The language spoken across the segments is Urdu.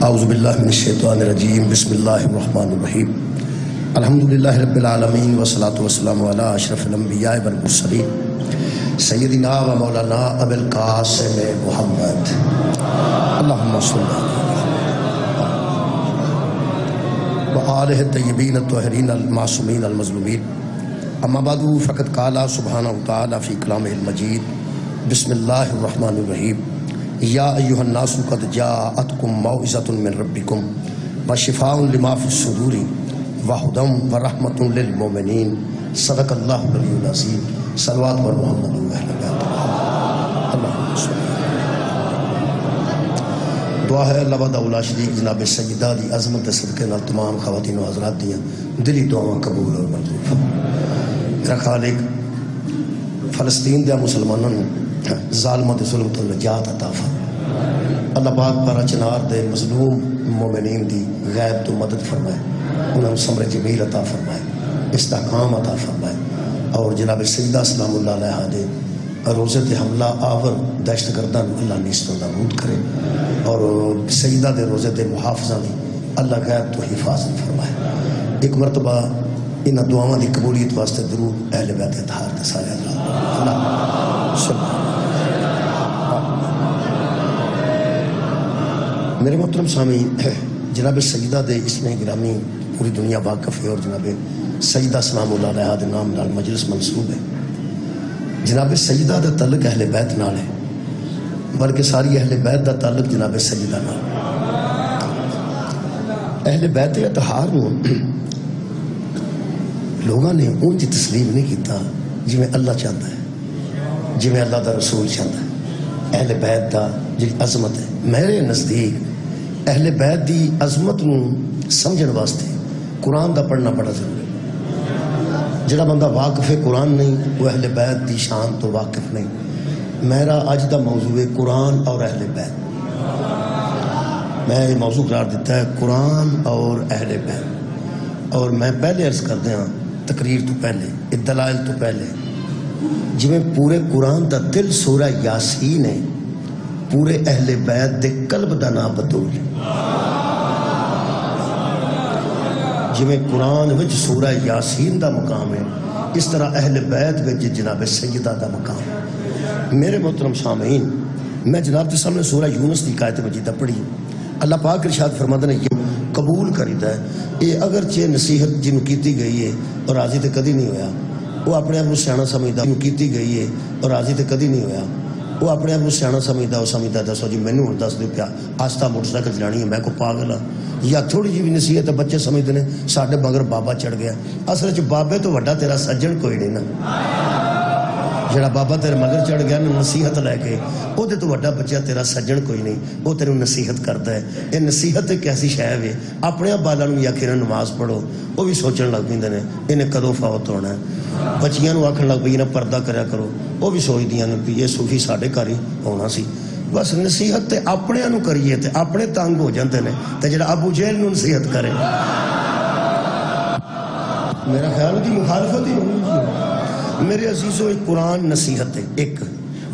اعوذ باللہ من الشیطان الرجیم بسم اللہ الرحمن الرحیم الحمدللہ رب العالمین والصلاة والسلام علی اشرف الانبیاء والمرسلین سیدنا و مولانا ابی القاسم محمد اللہم صلی و آلہ الطیبین الطاہرین المعصومین المظلومین اما بعد فقد قال سبحانہ وتعالی فی کلامہ المجید بسم اللہ الرحمن الرحیم یا ایہا الناس قد جاءتکم موعظۃ من ربکم وشفاء لما فی الصدور وہدی ورحمۃ للمؤمنین صدق اللہ العلی العظیم صلوات بر محمد و اہل بیت اللہم صلی دعا ہے اللہ وحدہ لا شریک جناب سیدہ دی عظمت صدقے نال تمام خواتین و حضرات دیاں دلی دعاواں قبول اور منظور فرما۔ میرا خالق فلسطین دیا مسلمانوں ظالموں دے ظلم تو نجات عطا فرما۔ اللہ پاک پر چنار دے مظلوم مومنین دی غیب تو مدد فرمائے، انہوں سمر جمیل عطا فرمائے، استحکام عطا فرمائے، اور جناب سیدہ سلام اللہ علیہ دے روزے تے حملہ آور دہشت گردان اللہ نیستوں نابود کرے، اور سیدہ دے روزے دے محافظہ دی اللہ غیب تو حفاظت فرمائے۔ ایک مرتبہ انہاں دعاواں دی قبولیت واسطے درود اہل بیت اطہار دے سارے اللہ صلی میرے محترم سامعین، جناب سیدہ دے اس میں گرامی پوری دنیا واقف ہے، اور جناب سیدہ سلام اللہ علیہ دے نام نال مجلس منصوب ہے۔ جناب سیدہ دا تعلق اہل بیت نال ہے، بلکہ ساری اہل بیت دا تعلق جناب سیدہ نال۔ اہل بیت اطہار نو لوگوں نے اونج تسلیم نہیں کیتا جی میں اللہ چاہتا ہے، جی میں اللہ دا رسول چاہتا ہے۔ اہل بیت دا جی عظمت ہے، میرے نزدیک اہل بیت دی عظمت نو سمجھن واسطے قرآن دا پڑھنا بڑا ضروری ہے۔ جڑا بندہ واقف ہے قرآن نہیں، وہ اہل بیت دی شان تو واقف نہیں۔ میرا اج دا موضوع ہے قرآن اور اہل بیت۔ میں یہ موضوع قرار دیتا ہے قرآن اور اہل بیت، اور میں پہلے عرض کر دیا تقریر تو پہلے دلائل تو پہلے جی میں پورے قرآن دا دل سورہ یاسین ہے، پورے اہل بیت دے قلب دا نام بدول ہے۔ جی میں قرآن وچ سورہ یاسین دا مقام ہے، اس طرح اہل بیت وچ جناب سیدہ دا مقام ہے۔ میرے محترم سامعین، میں جناب کے سامنے سورہ یونس دی آیت مجیدہ پڑھی۔ اللہ پاک ارشاد فرماتا ہے یہ قبول کریدا ہے، یہ اگرچہ نصیحت جنوں کیتی گئی ہے اور راضی تے کدی نہیں ہویا، وہ اپنے آپ کو سیاح سمجھتا کیتی گئی ہے اور راضی تے کدی نہیں ہویا، وہ اپنے آپ کو سیاح سمجھتا، وہ سمجھتا دسو جی مینوں ہن دس دو پیا آستہ موٹر سائیکل چلانی ہے، میں کو پاگل ہاں، یا تھوڑی جی بھی نصیحت ہے بچے سمجھتے ہیں ساڈے مگر بابا چڑھ گیا۔ اصل وچ بابے تو وڈا تیرا سجن کوئی نہیں نا، جڑا بابا تیرے مگر چڑھ گیا نا نصیحت لے کے، وہ تو وڈا بچہ تیرا سجن کوئی نہیں، وہ تیرے نصیحت کرتا ہے۔ یہ نصیحت ایک ایسی شے ہے، اپنے بالاں نوں آکھے نماز پڑھو، وہ بھی سوچن لگ پیندے نے انہیں کدوں فوت ہونا ہے۔ بچیاں نوں آکھن لگ پئی نہ پردہ کریا کرو، وہ بھی سوچدیاں نے کہ یہ صوفی ساڈے گھر ہی ہونا سی۔ بس نصیحت تے اپنے نوں کریے تے اپنے تنگ ہو جاندے نے، تے جڑا ابو جہل نوں نصیحت کرے میرا خیال ہے مخالفت ہی ہونی چاہیے۔ میرے عزیزو ایک قرآن نصیحت ہے، ایک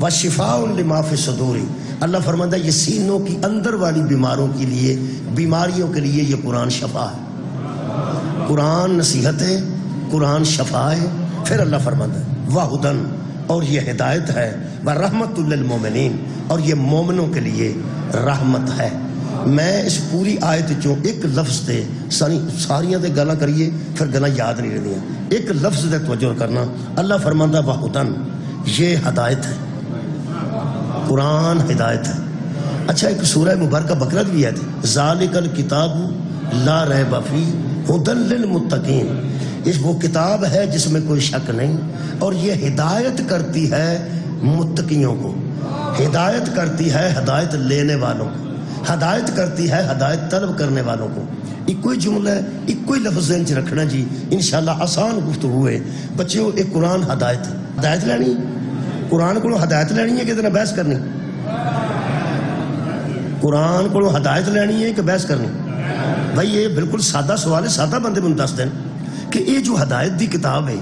وشفاء لما فی الصدور، اللہ فرماتا ہے یہ سینوں کی اندر والی بیماروں کے لیے، بیماریوں کے لیے یہ قرآن شفا ہے۔ قرآن نصیحت ہے، قرآن شفا ہے۔ پھر اللہ فرماتا ہے وہدن، اور یہ ہدایت ہے، ورحمۃ للمؤمنین، اور یہ مومنوں کے لیے رحمت ہے۔ میں اس پوری آیت چوں ایک لفظ تے ساریاں تے گلاں کریے پھر گلاں یاد نہیں رہدیاں، ایک لفظ تے توجہ کرنا۔ اللہ فرماندا وہدن، یہ ہدایت ہے، قرآن ہدایت ہے۔ اچھا ایک سورہ مبارکہ بقرہ بھی ہے، ذالک الکتاب لا ریب فیہ ھدی للمتقین، اس وہ کتاب ہے جس میں کوئی شک نہیں، اور یہ ہدایت کرتی ہے متقیوں کو، ہدایت کرتی ہے ہدایت لینے والوں کو، ہدایت کرتی ہے ہدایت طلب کرنے والوں کو۔ ایک کوئی جملہ ہے، ایک کوئی لفظ ذہن چ رکھنا جی، انشاءاللہ آسان گفتگو ہے۔ بچیو ایک قرآن ہدایت ہے، ہدایت لینی قرآن کو ہدایت لینی ہے کہ ادھر بحث کرنی؟ قرآن کو ہدایت لینی ہے کہ بحث کرنی؟ بھائی یہ بالکل سادہ سوال ہے، سادہ بندے میں دس دیں کہ یہ جو ہدایت دی کتاب ہے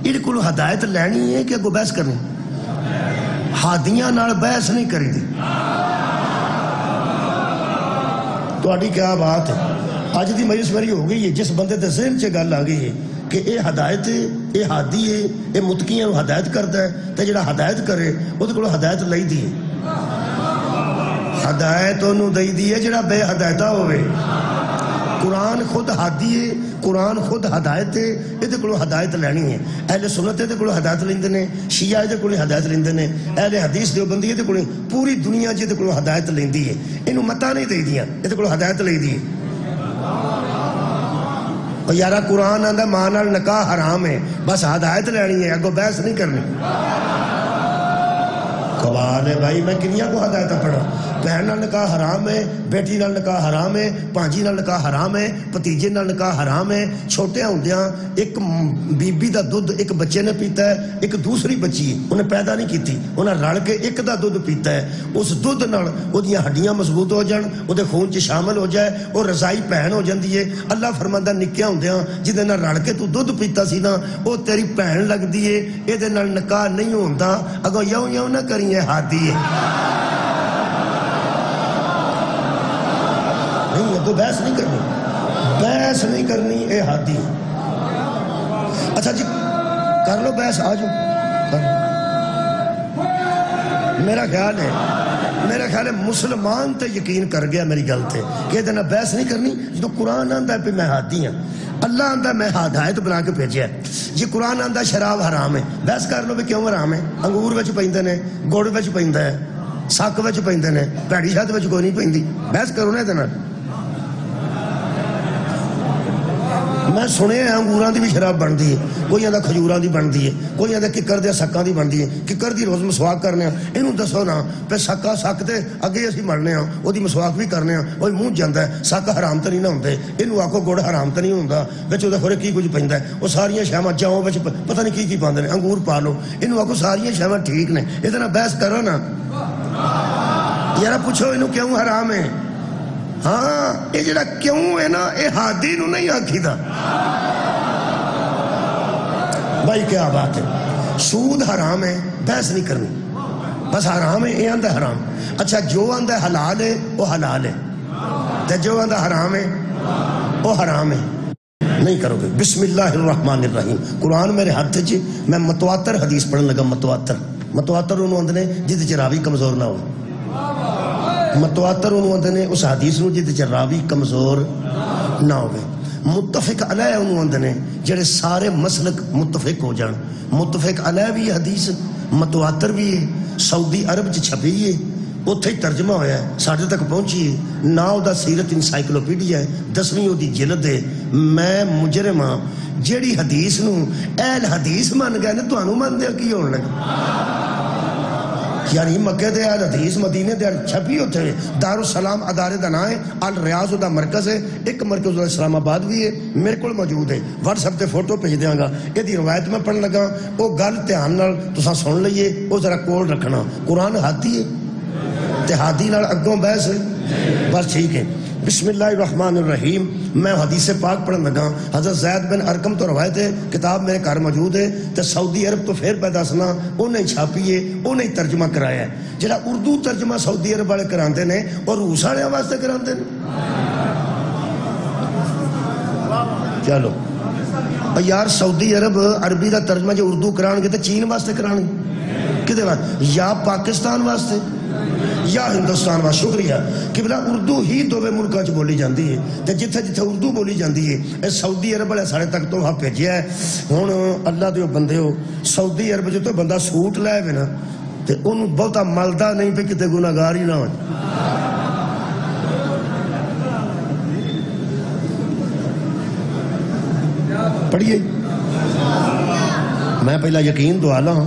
یہ کو ہدایت لینی ہے کہ اگوں بحث کرنی؟ ہادیاں نال بحث نہیں کری دی۔ تہاڈی کیا بات ہے. اج دی مجلس میری ہو گئی ہے جس بندے دے ذہن چ گل آ گئی ہے کہ اے ہدایت ہے, اے ہادی ہے, اے متقیاں نو ہدایت کردا ہے, تے جڑا ہدایت کرے اودے کولوں ہدایت لئی دی ہے. ہدایت انہوں دئی دی ہے جڑا بے ہدایتہ ہوئے. قرآن خود ہادی ہے, قرآن خود ہدایت ہے, یہ کولوں ہدایت لینی ہے. اہل سنت یہ کولوں ہدایت لیندے نے, شیعہ یہ کولوں ہدایت لیندے نے, اہل حدیث دیوبندی یہ کولوں, پوری دنیا یہ کولوں ہدایت لیندی ہے. انہوں متاں نہیں دئی دیاں, یہ کولوں ہدایت لئی دی ہے. اور یارا قرآن آندا ماں نال نکاح حرام ہے, بس ہدایت لینی ہے, اگوں بحث نہیں کرنی. کمال ہے بھائی, میں کنیاں کو ہدایت پڑھا. بہن نال نکاح حرام ہے, بیٹی نال نکاح حرام ہے, پانجی نال نکاح حرام ہے, بھتیجے نال نکاح حرام ہے. چھوٹے ہوندیاں ایک بی بی دا دودھ ایک بچے نے پیتا ہے, ایک دوسری بچی انہیں پیدا نہیں کیتی, انہیں رل کے ایک دا دودھ پیتا ہے. اس دودھ نال او دیاں ہڈیاں مضبوط ہو جان, او دے خون چ شامل ہو جائے, اور رضائی بہن ہو جاندی ہے. اللہ فرماندا نکیاں ہوندیاں جدے نال رل کے تو دودھ پیتا سی نا, او تیری بہن لگدی ہے, اے دے نال نکاح نہیں ہوندا. اگوں یوں یوں نہ کریے, ہادی ہے. نہیں ہے تو بحث نہیں کرنی, بحث نہیں کرنی, اے ہادی. اچھا جی کر لو بحث, آ جاؤ. میرا خیال ہے مسلمان تے یقین کر گیا میری گل تے کہ یہ بحث نہیں کرنی. جو قرآن آندا ہے پہ میں ہادی ہاں, اللہ آندا میں ہدایت بنا کے بھیجیا ہے. جی قرآن آندا شراب حرام ہے, بحث کر لو بھی کیوں حرام ہے. انگور وچ پیندے نے, گڑ وچ پیندا ہے, سک وچ پیندے نے, پیڑی شہد وچ کوئی نہیں پیندی. بحث کرو نا یہ. میں سنے انگوراں دی بھی شراب بنتی ہے, کوئی آندا کھجوراں دی بنتی ہے, کوئی آندا ککر دے سکاں دی بنتی ہے. ککر دی روز مسواک کرنے ہاں, اینوں دسو نا پہ سکا سک تے اگے اسی مرنے ہاں, وہ دی مسواک بھی کرنے ہاں, وہ منہ جاندا ہے. سک حرام تے نہیں نہ ہوندے, اینوں آکھو گڑ حرام تے نہیں ہوندا, وچ او خورے کی کچھ پیندا ہے. وہ ساریاں شیواں چاؤں وچ پتہ نہیں کی پاندے نے. انگور پا لو, اینوں آکھو ساریاں شیواں ٹھیک نے. یہ نال بحث کرو نا یار, پوچھو اینوں کیوں حرام ہے. ہاں یہ جڑا کیوں ہے نا, یہ ہادی نو نہیں آکھی دا. بھائی کیا بات ہے. سود حرام ہے, بحث نہیں کرنی, بس حرام ہے, یہ آندا حرام. اچھا جو آندا حلال ہے وہ حلال ہے, تے جو آندا حرام ہے وہ حرام ہے. نہیں کرو گے. بسم اللہ الرحمن الرحیم. قرآن میرے ہاتھ چ, میں متواتر حدیث پڑھن لگا. متواتر انہوں آندے نے جہد چ راوی کمزور نہ ہو. متواتر انہوں آندے نے اس حدیث نو جہد چ راوی کمزور نہ ہوئے. متفق علیہ انہوں آندے نے جڑے سارے مسلک متفق ہو جان. متفق علیہ بھی حدیث متواتر بھی ہے, سعودی عرب چ چھپی ہے, اتھے ہی ترجمہ ہویا ہے, ساڑھے تک پہنچی ہے. ناؤ دا سیرت انسائکلوپیڈیا ہے, 10ویں دی جلد ہے. میں مجرم ہاں جیڑی حدیث نو اہل حدیث من گئے نے, تانوں من دے کی ہون لگا. یعنی مکہ دے اہل حدیث, مدینے دے چھپی ہوتے. دارالسلام ادارے دا نام ہے, الریاض دا مرکز ہے. ایک مرکز اسلام آباد بھی ہے, میرے کو موجود ہے. واٹس ایپ تے فوٹو بھیج دیاں گا. یہ روایت میں پڑھن لگا, وہ گل دھیان نال تساں سن لئیے, وہ ذرا کول رکھنا. قرآن ہادی ہے تے ہادی نال اگوں بحث ہے, بس ٹھیک ہے. بسم اللہ الرحمن الرحیم. میں حدیث پاک پڑھن لگا. حضرت زید بن ارقم تو روایت ہے, کتاب میرے گھر موجود ہے. تے سعودی عرب تو پھر پہ دسنا, انہیں چھاپی ہے, انہیں ترجمہ کرایا ہے. جڑا اردو ترجمہ سعودی عرب والے کراندے نے اور روس والے واسطے کراندے نے. چلو یار, سعودی عرب عربی دا ترجمہ جو اردو کران گے تو چین واسطے کران گے, کدے واسطے؟ یا پاکستان واسطے یا ہندوستان واسطے. شکریہ قبلہ. اردو ہی دوویں ملکاں چ بولی جاندی ہے, تے جتھے جتھے اردو بولی جاندی ہے. اے سعودی عرب والے سارے تک تو بھیجیا ہے. ہن اللہ دیو بندے ہو, سعودی عرب جو تو بندہ سوٹ لے وے نا, تے اونوں بہتا ملدا نہیں پہ کتے گناہگار ہی نہ ہو. پڑھیے. میں پہلا یقین دوالا ہوں,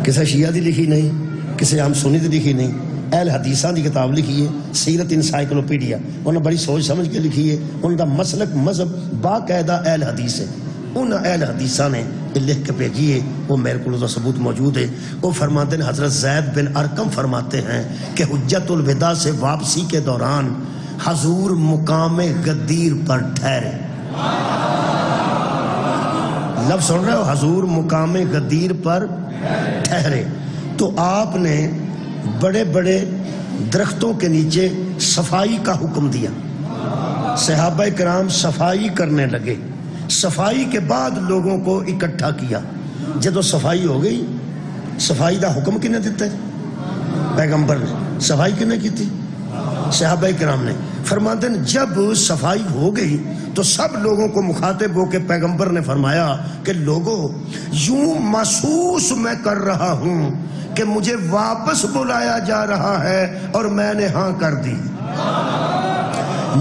کسی شیعہ دی لکھی نہیں, کسی عام سنی دی لکھی نہیں. اہل حدیثاں دی کتاب لکھی ہے, سیرت انسائکلوپیڈیا. انہوں نے بڑی سوچ سمجھ کے لکھی ہے. ان کا مسلک مذہب باقاعدہ اہل حدیث ہے. ان اہل حدیثاں نے لکھ کے بھیجی ہے, وہ میرے کو ثبوت موجود ہے. وہ فرماتے ہیں, حضرت زید بن ارقم فرماتے ہیں کہ حجت الوداع سے واپسی کے دوران حضور مقام غدیر پر ٹھہرے. لفظ سن رہے ہو, حضور مقام غدیر پر ٹھہرے. تو آپ نے بڑے بڑے درختوں کے نیچے صفائی کا حکم دیا. صحابہ کرام صفائی کرنے لگے. صفائی کے بعد لوگوں کو اکٹھا کیا. جدو صفائی ہو گئی، صفائی دا حکم کنے دیتا ہے؟ پیغمبر نے. صفائی کنے کی تھی؟ صحابہ کرام نے. فرماتے ہیں جب صفائی ہو گئی تو سب لوگوں کو مخاطب ہو کے پیغمبر نے فرمایا کہ لوگوں، یوں محسوس میں کر رہا ہوں کہ مجھے واپس بلایا جا رہا ہے اور میں نے ہاں کر دی.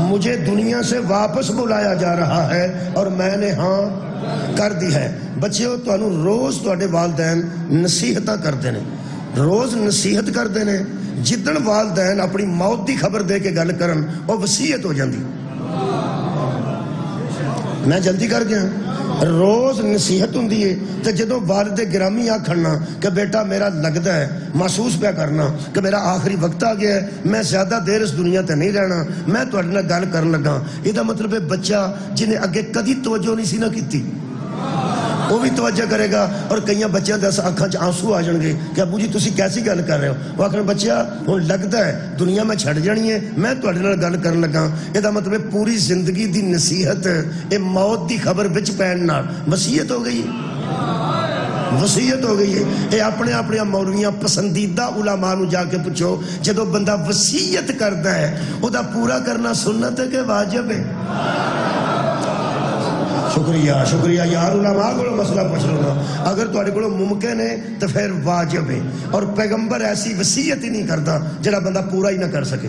مجھے دنیا سے واپس بلایا جا رہا ہے اور میں نے ہاں کر دی ہے. بچیو تانوں روز تواڈے والدین نصیحتاں کردے نے، روز نصیحت کردے نے. جدن والدین اپنی موت دی خبر دے کے گل کرن وہ وصیت ہو جاندی. میں جلدی کر گیا. روز نصیحت ہوندی ہے تو جدو والد گرامی آکھنا کہ بیٹا میرا لگتا ہے، محسوس پیا کرنا کہ میرا آخری وقت آ گیا ہے، میں زیادہ دیر اس دنیا تے نہیں رہنا، میں تواڈے نال گل کرن لگا. یہ مطلب ہے بچہ جنہیں اگے کدی توجہ نہیں سی نہ کیتی وہ بھی توجہ کرے گا. اور کئی بچوں کے اکھاں چ آنسو آ جان گے کہ ابو جی تسی کیسی گل کر رہے ہو. وہ آخر بچہ ہن لگتا ہے دنیا میں چھڑ جانی ہے، میں تواڈے نال گل کرن لگا. یہ مطلب پوری زندگی دی نصیحت یہ موت دی خبر وچ پین نال وصیت ہو گئی، وصیت ہو گئی ہے. یہ اپنے اپنے مولویاں پسندیدہ علماء نو جا کے پوچھو جدو بندہ وصیت کرتا ہے وہ پورا کرنا سنت ہے کہ واجب ہے؟ شکریہ شکریہ یار. علماء کو مسئلہ پوچھ لو نا. اگر تہاڈے کول ممکن ہے تو پھر واجب ہے. اور پیغمبر ایسی وصیت ہی نہیں کرتا جڑا بندہ پورا ہی نہ کر سکے،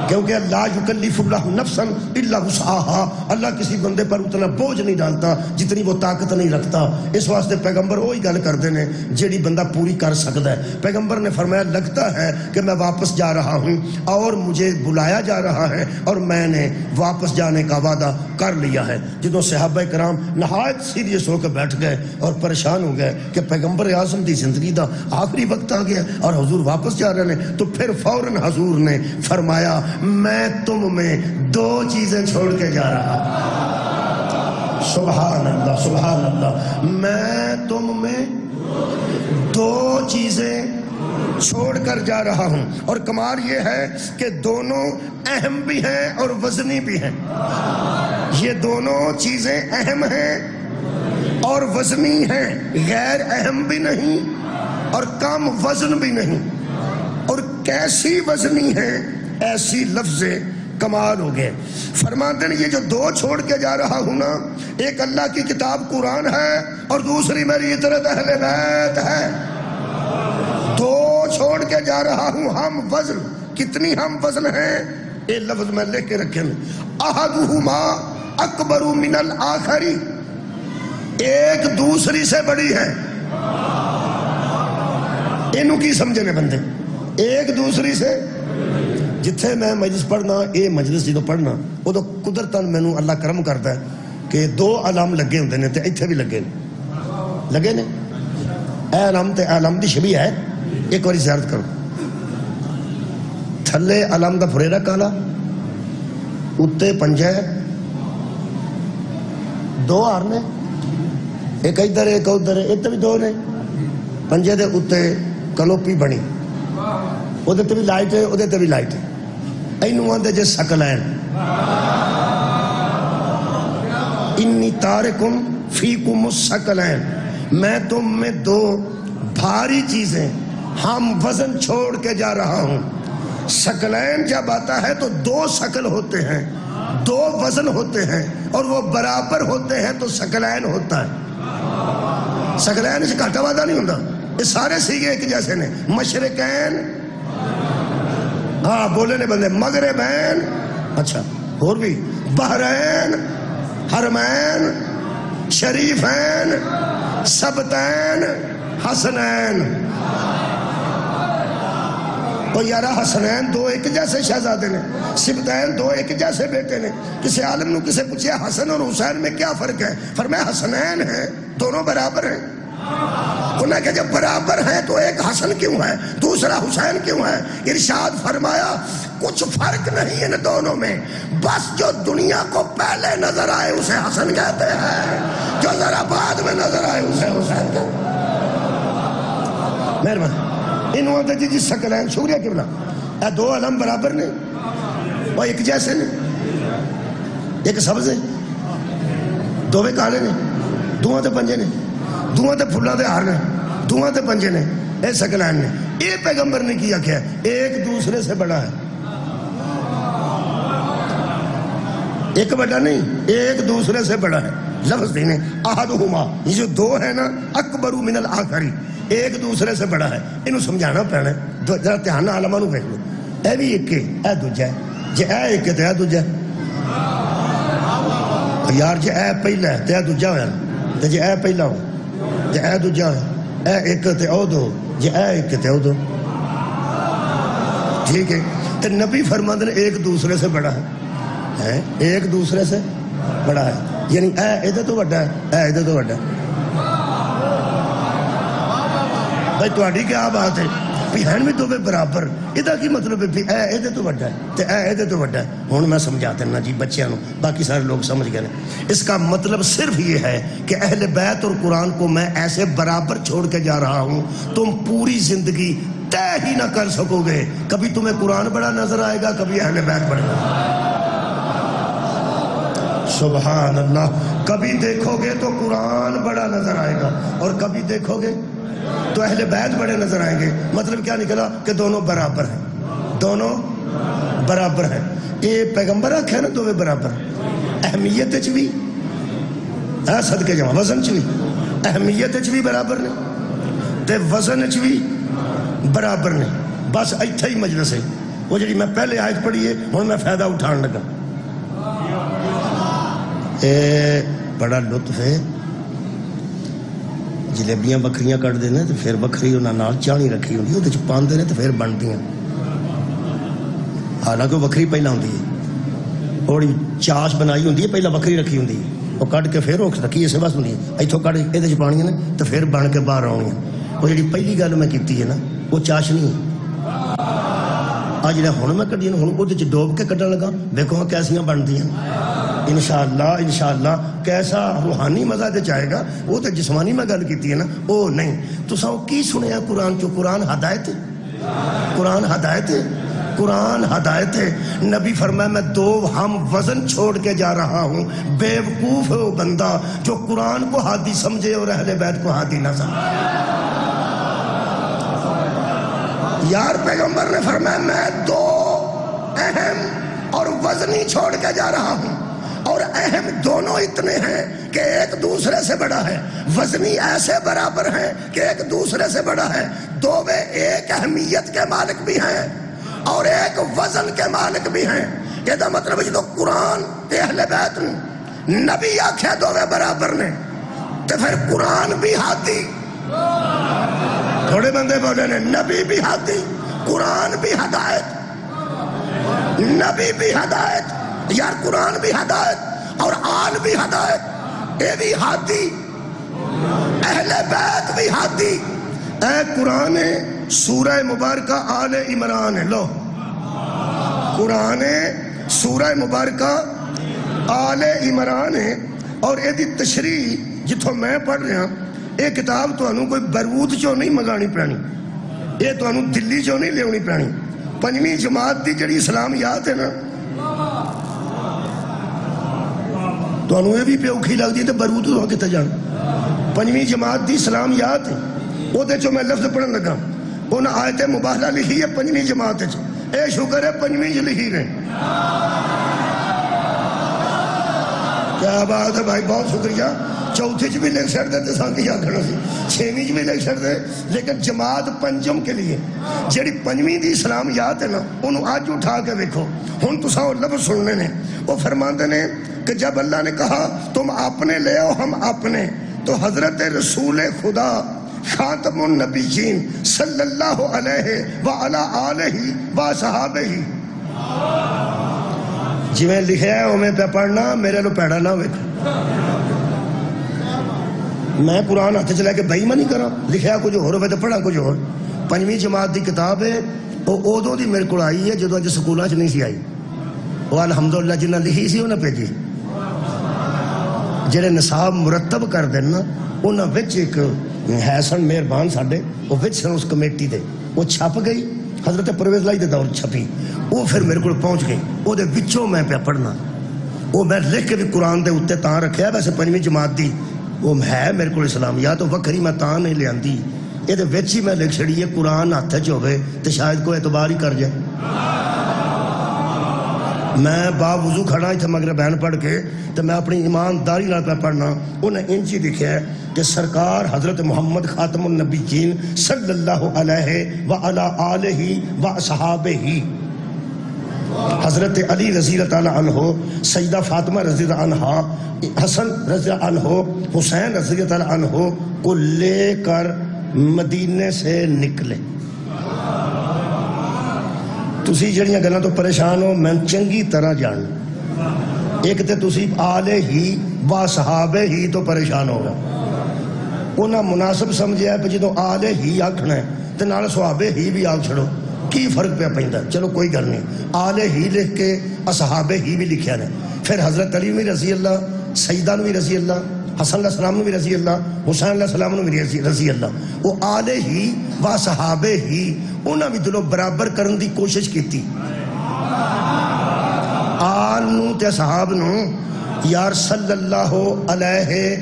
کیونکہ لا یکلف اللہ نفسا الا وسعها. اللہ کسی بندے پر اتنا بوجھ نہیں ڈالتا جتنی وہ طاقت نہیں رکھتا. اس واسطے پیغمبر وہی گل کرتے ہیں جیڑی بندہ پوری کر سکتا ہے. پیغمبر نے فرمایا لگتا ہے کہ میں واپس جا رہا ہوں اور مجھے بلایا جا رہا ہے اور میں نے واپس جانے کا وعدہ کر لیا ہے. جدوں صحابہ کرام نہایت سیریس ہو کے بیٹھ گئے اور پریشان ہو گئے کہ پیغمبر اعظم دی زندگی دا آخری وقت آ گیا اور حضور واپس جا رہے ہیں، تو پھر فوراً حضور نے فرمایا میں تم میں دو چیزیں چھوڑ کے جا رہا. سبحان اللہ سبحان اللہ. میں تم میں دو چیزیں چھوڑ کر جا رہا ہوں. اور کمال یہ ہے کہ دونوں اہم بھی ہیں اور وزنی بھی ہیں. یہ دونوں چیزیں اہم ہیں اور وزنی ہیں، غیر اہم بھی نہیں اور کم وزن بھی نہیں. اور کیسی وزنی ہے ایسی لفظ کمال ہو گئے. فرماتے ہیں یہ جو دو چھوڑ کے جا رہا ہوں نا، ایک اللہ کی کتاب قرآن ہے اور دوسری میری اطاعت اہل بیت ہے. دو چھوڑ کے جا رہا ہوں ہم وزن. کتنی ہم وزن ہیں یہ لفظ میں لکھ کے رکھیں. احدہما اکبر من الآخری، ایک دوسری سے بڑی ہے. اینو کی سمجھے نے بندے؟ ایک دوسری سے. جتھے میں مجلس پڑھنا، اے مجلس جدو پڑھنا وہ تو قدرتاً مینوں اللہ کرم کرتا ہے کہ دو علم لگے ہوندے نے تے ایتھے بھی لگے نے. اے علم تے علم دی شبیہ ہے. ایک باری زیارت کرو. تھلے علم دا پھریرا کالا، اتے پنجہ ہے، دو ہار نے، ایک ادھر ایک ادھر، اتنے بھی دو نے. پنجے دے اتے کلوپی بنی، وہ تے بھی لائٹ ہے، وہ تے بھی لائٹ ہے. اینو آندے جے سکلین. انی تارکم فیکم السکلین، میں تم میں دو بھاری چیزیں ہم وزن چھوڑ کے جا رہا ہوں. سکلین جب آتا ہے تو دو سکل ہوتے ہیں، دو وزن ہوتے ہیں اور وہ برابر ہوتے ہیں تو سکلین ہوتا ہے. سکلین سے گھاٹا وعدہ نہیں ہوتا. یہ سارے سیگے ایک جیسے نے. مشرقین، ہاں بولے نے بندے، مغربین، اچھا اور بھی، بحرین، حرمین، شریفین، سبتین، حسنین. تو یارہ حسنین دو ایک جیسے شہزادے نے، سبتین دو ایک جیسے بیٹے نے. کسی عالم نے کسے پوچھے حسن اور حسین میں کیا فرق ہے؟ فرمایا حسنین ہیں، دونوں برابر ہیں. انہوں نے کہا جب برابر ہیں تو ایک حسن کیوں ہے دوسرا حسین کیوں ہے؟ ارشاد فرمایا کچھ فرق نہیں ان دونوں میں، بس جو دنیا کو پہلے نظر آئے اسے حسن کہتے ہیں، جو ذرا بعد میں نظر آئے اسے حسین کہتے ہیں. مہربان انہوں نے جی سکلین. شکریہ قبلہ. اے دو علم برابر نے، وہ ایک جیسے نے. ایک سبز ہے دوویں کالے نے دوواں تے پنجے نے دوواں تے پھلاں دے ہار نے دوواں تے پنجے نے اے سکلین نے یہ پیغمبر نے کیا کیا ایک دوسرے سے بڑا ہے ایک بڑا نہیں ایک دوسرے سے بڑا ہے لفظ دینے احدہما یہ جو دو ہے نا اکبر من الاخری ایک دوسرے سے بڑا ہے انہوں سمجھانا پینا ہے ذرا دھیان عالمہ نو دیکھ لو اے بھی ایک اے دوجا ہے جے اے ایک تے اے دوجا ہے یار جے اے پہلا ہے تے اے دوجا ہویا تے جے اے پہلا ہو جے اے دوجا ہے اے ایک تے او دو جے اے ایک تے او دو ٹھیک ہے تے نبی فرماتے ہیں ایک دوسرے سے بڑا ہے ایک دوسرے سے بڑا ہے یعنی اے ادھر تو بڑا ہے اے ادھر تو بڑا ہے بھائی تواڈی کیا بات ہے بھی ہیں بھی دو برابر ادھر کی مطلب ہے بھی اے ادھر تو بڑا ہے تے اے ادھر تو بڑا ہے ہن میں سمجھا دینا جی بچیاں نو باقی سارے لوگ سمجھ گئے اس کا مطلب صرف یہ ہے کہ اہل بیت اور قرآن کو میں ایسے برابر چھوڑ کے جا رہا ہوں تم پوری زندگی طے ہی نہ کر سکو گے کبھی تمہیں قرآن بڑا نظر آئے گا کبھی اہل بیت بڑا سبحان اللہ کبھی دیکھو گے تو قرآن بڑا نظر آئے گا اور کبھی دیکھو گے تو اہل بیت بڑے نظر آئیں گے مطلب کیا نکلا کہ دونوں برابر ہیں دونوں برابر ہیں یہ پیغمبر آکھے نا دونوں برابر اہمیت چ بھی صدقے جاواں وزن چ بھی اہمیت چ بھی برابر نے تے وزن چ بھی برابر نے بس ایتھے ہی مجلس ہے وہ جڑی میں پہلے آیت پڑھی ہے ہن میں فائدہ اٹھان لگا اے بڑا لطف ہے جلیبیاں بکریاں کٹ دینے تو پھر بکری انہاں نال چاڑی رکھی ہوندی اودے چ پاندے نے تو پھر بندیاں حالانکہ بکری پہلا ہوندی ہے تھوڑی چاش بنائی ہوندی ہے پہلا بکری رکھی ہوندی ہے وہ کٹ کے پھر رکھ رکھی اسے بس ہوندی ہے ایتھوں کٹ ایدے چ پانیاں نے تو پھر بن کے باہر آونیاں وہ جڑی پہلی گل میں کیتی ہے نا وہ چاش نہیں ہے آ جڑا ہن میں کڈی ہن اودے چ ڈوب کے کڈن لگا دیکھو کیسیاں بندیاں انشاءاللہ کیسا روحانی مزہ دے چاہے گا وہ تو جسمانی میں گل کیتی ہے نا وہ نہیں تو ساؤ کی سنیا قرآن چو قرآن ہدایت قرآن ہدایت ہے نبی فرمایا میں دو ہم وزن چھوڑ کے جا رہا ہوں بے وقوف ہے وہ بندہ جو قرآن کو ہادی سمجھے اور اہل بیت کو ہادی نہ سمجھے یار پیغمبر نے فرمایا میں دو اہم اور وزنی چھوڑ کے جا رہا ہوں اور اہم دونوں اتنے ہیں کہ ایک دوسرے سے بڑا ہے وزنی ایسے برابر ہیں کہ ایک دوسرے سے بڑا ہے دونوں ایک اہمیت کے مالک بھی ہیں اور ایک وزن کے مالک بھی ہیں یہ دا مطلب ہے جو قرآن تے اہل بیت نبی آکھے دونوں برابر نے تو پھر قرآن بھی ہادی تھوڑے بندے بولے نے نبی بھی ہادی قرآن بھی ہدایت نبی بھی ہدایت یار قرآن بھی ہدایت اور آل بھی ہدایت اے بھی ہادی اہل بیت بھی ہادی اے قرآن سورہ مبارکہ آل عمران لو قرآن سورہ مبارکہ آل عمران اور اے دی تشریح جتوں میں پڑھ رہا اے کتاب تو انہوں کوئی بیروت چو نہیں منگانی پرانی اے تو انہوں دلی چو نہیں لیونی پرانی پنجویں جماعت دی جڑی اسلامیات ہے نا تو انہوں یہ بھی پیوکھی لگ دی تو بیروت تو کتے جان پنجویں جماعت دی اسلامیات ہے وہ دے چو میں لفظ پڑھن لگا انہوں آیت مباہلہ لکھی ہے پنجویں جماعت ہے اے شکر ہے پنجویں جو لکھی رہے کیا بات ہے بھائی بہت شکریہ چوتھی چ بھی لکھ چھڑ دے سانگی آکھنا سی چھویں چ بھی لکھ چھڑ دے لیکن جماعت پنجم کے لیے جڑی پنجویں دی اسلامیات ہے نا انہوں آج اٹھا کے دیکھو ہن تساں وہ لفظ سننے نے وہ فرماندے نے کہ جب اللہ نے کہا تم اپنے لے آؤ ہم اپنے تو حضرت رسول خدا خاتم النبیین صلی اللہ علیہ وعلی آلہ و صحابہ جی میں لکھے ہے وہ میں پہ پڑھنا میرے لو پیڑا نہ ہوئے میں قرآن ہاتھ چلے کے بھائی میں نہیں کرا لکھیا کچھ ہو رہے تو پڑھا کچھ ہو پنجویں جماعت دی کتاب ہے وہ ادو دی میرے کو آئی ہے جدو اج سکولاں چ نہیں سی آئی وہ الحمدللہ جنہیں لکھی سی انہیں بھیجی جڑے نصاب مرتب کر دینا انہاں وچ ایک ہے سن مہربان ساڈے وہ وچ سن اس کمیٹی دے وہ چھپ گئی حضرت پرویز لائی دے دور چھپی وہ پھر میرے کو پہنچ گئی وہ دے وچوں میں پہ پڑھنا وہ میں لکھ کے بھی قرآن دے اتنے تاں رکھیا ویسے 5ویں جماعت دی وہ ہے میرے کو اسلامیات تو وکری میں تاں نہیں لیاندی یہ وچ ہی میں لکھ چھڑی ہے قرآن ہاتھ چ ہوے تو شاید کوئی اعتبار ہی کر جائے. میں با وضو کھڑا اتنے مغربین پڑھ کے تو میں اپنی ایمانداری نال پہ پڑھنا انہیں انج ہی لکھا ہے کہ سرکار حضرت محمد خاتم النبیین صلی اللہ علیہ وعلی آلہ وصحابہ حضرت علی رضی اللہ تعالیٰ عنہ سیدہ فاطمہ رضی اللہ عنہ حسن رضی اللہ عنہ حسین رضی اللہ تعالیٰ عنہ کو لے کر مدینے سے نکلے. تسی جڑیاں گلاں تو پریشان ہو میں چنگی طرح جان ایک تے تسی آلے ہی با صحابے ہی تو پریشان ہوگا انہاں مناسب سمجھیا ہے جدوں آلے ہی آکھنا ہے تے نال صحابے ہی بھی آکھ چھڑو کی فرق پہ پیندا. چلو کوئی گل نہیں آلے ہی لکھ کے اصحابے ہی بھی لکھیا نے پھر حضرت علی بھی رضی اللہ سیدہ بھی رضی اللہ حسن علیہ السلام بھی رضی اللہ حسین علیہ السلام بھی رضی اللہ وہ آلے ہی و صحابے ہی انہاں بھی دلوں برابر کرن دی کوشش کیتی. آل نو تے صحاب نو یار صلی اللہ علیہ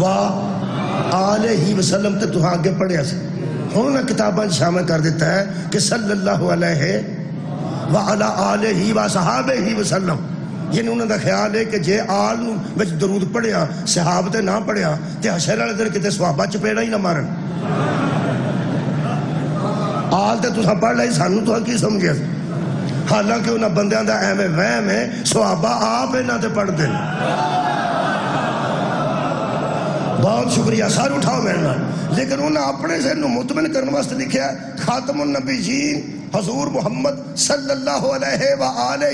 و آلہ وسلم تے تو آگے پڑھیا سے ہوں نہ کتاباں شامل کر دیتا ہے کہ صلی اللہ علیہ وعلی آلہ و صحابہ وسلم یعنی انہوں دا خیال ہے کہ جے آل نو وچ درود پڑھیا صحاب تے نہ پڑھیا تے حشر والے دن کتے صحابہ چپیڑا ہی نہ مارن. آل تے تساں پڑھ لئی سانو تو کی سمجھیا حالانکہ انہاں بندیاں دا ایویں وہم ہے صحابہ آپ انہاں تے پڑھ دین. بہت شکریہ سر اٹھاؤ میرے نال. لیکن انہاں اپنے ذہن نو مطمئن کرنے واسطے لکھیا خاتم النبیین حضور محمد صلی اللہ علیہ وآلہ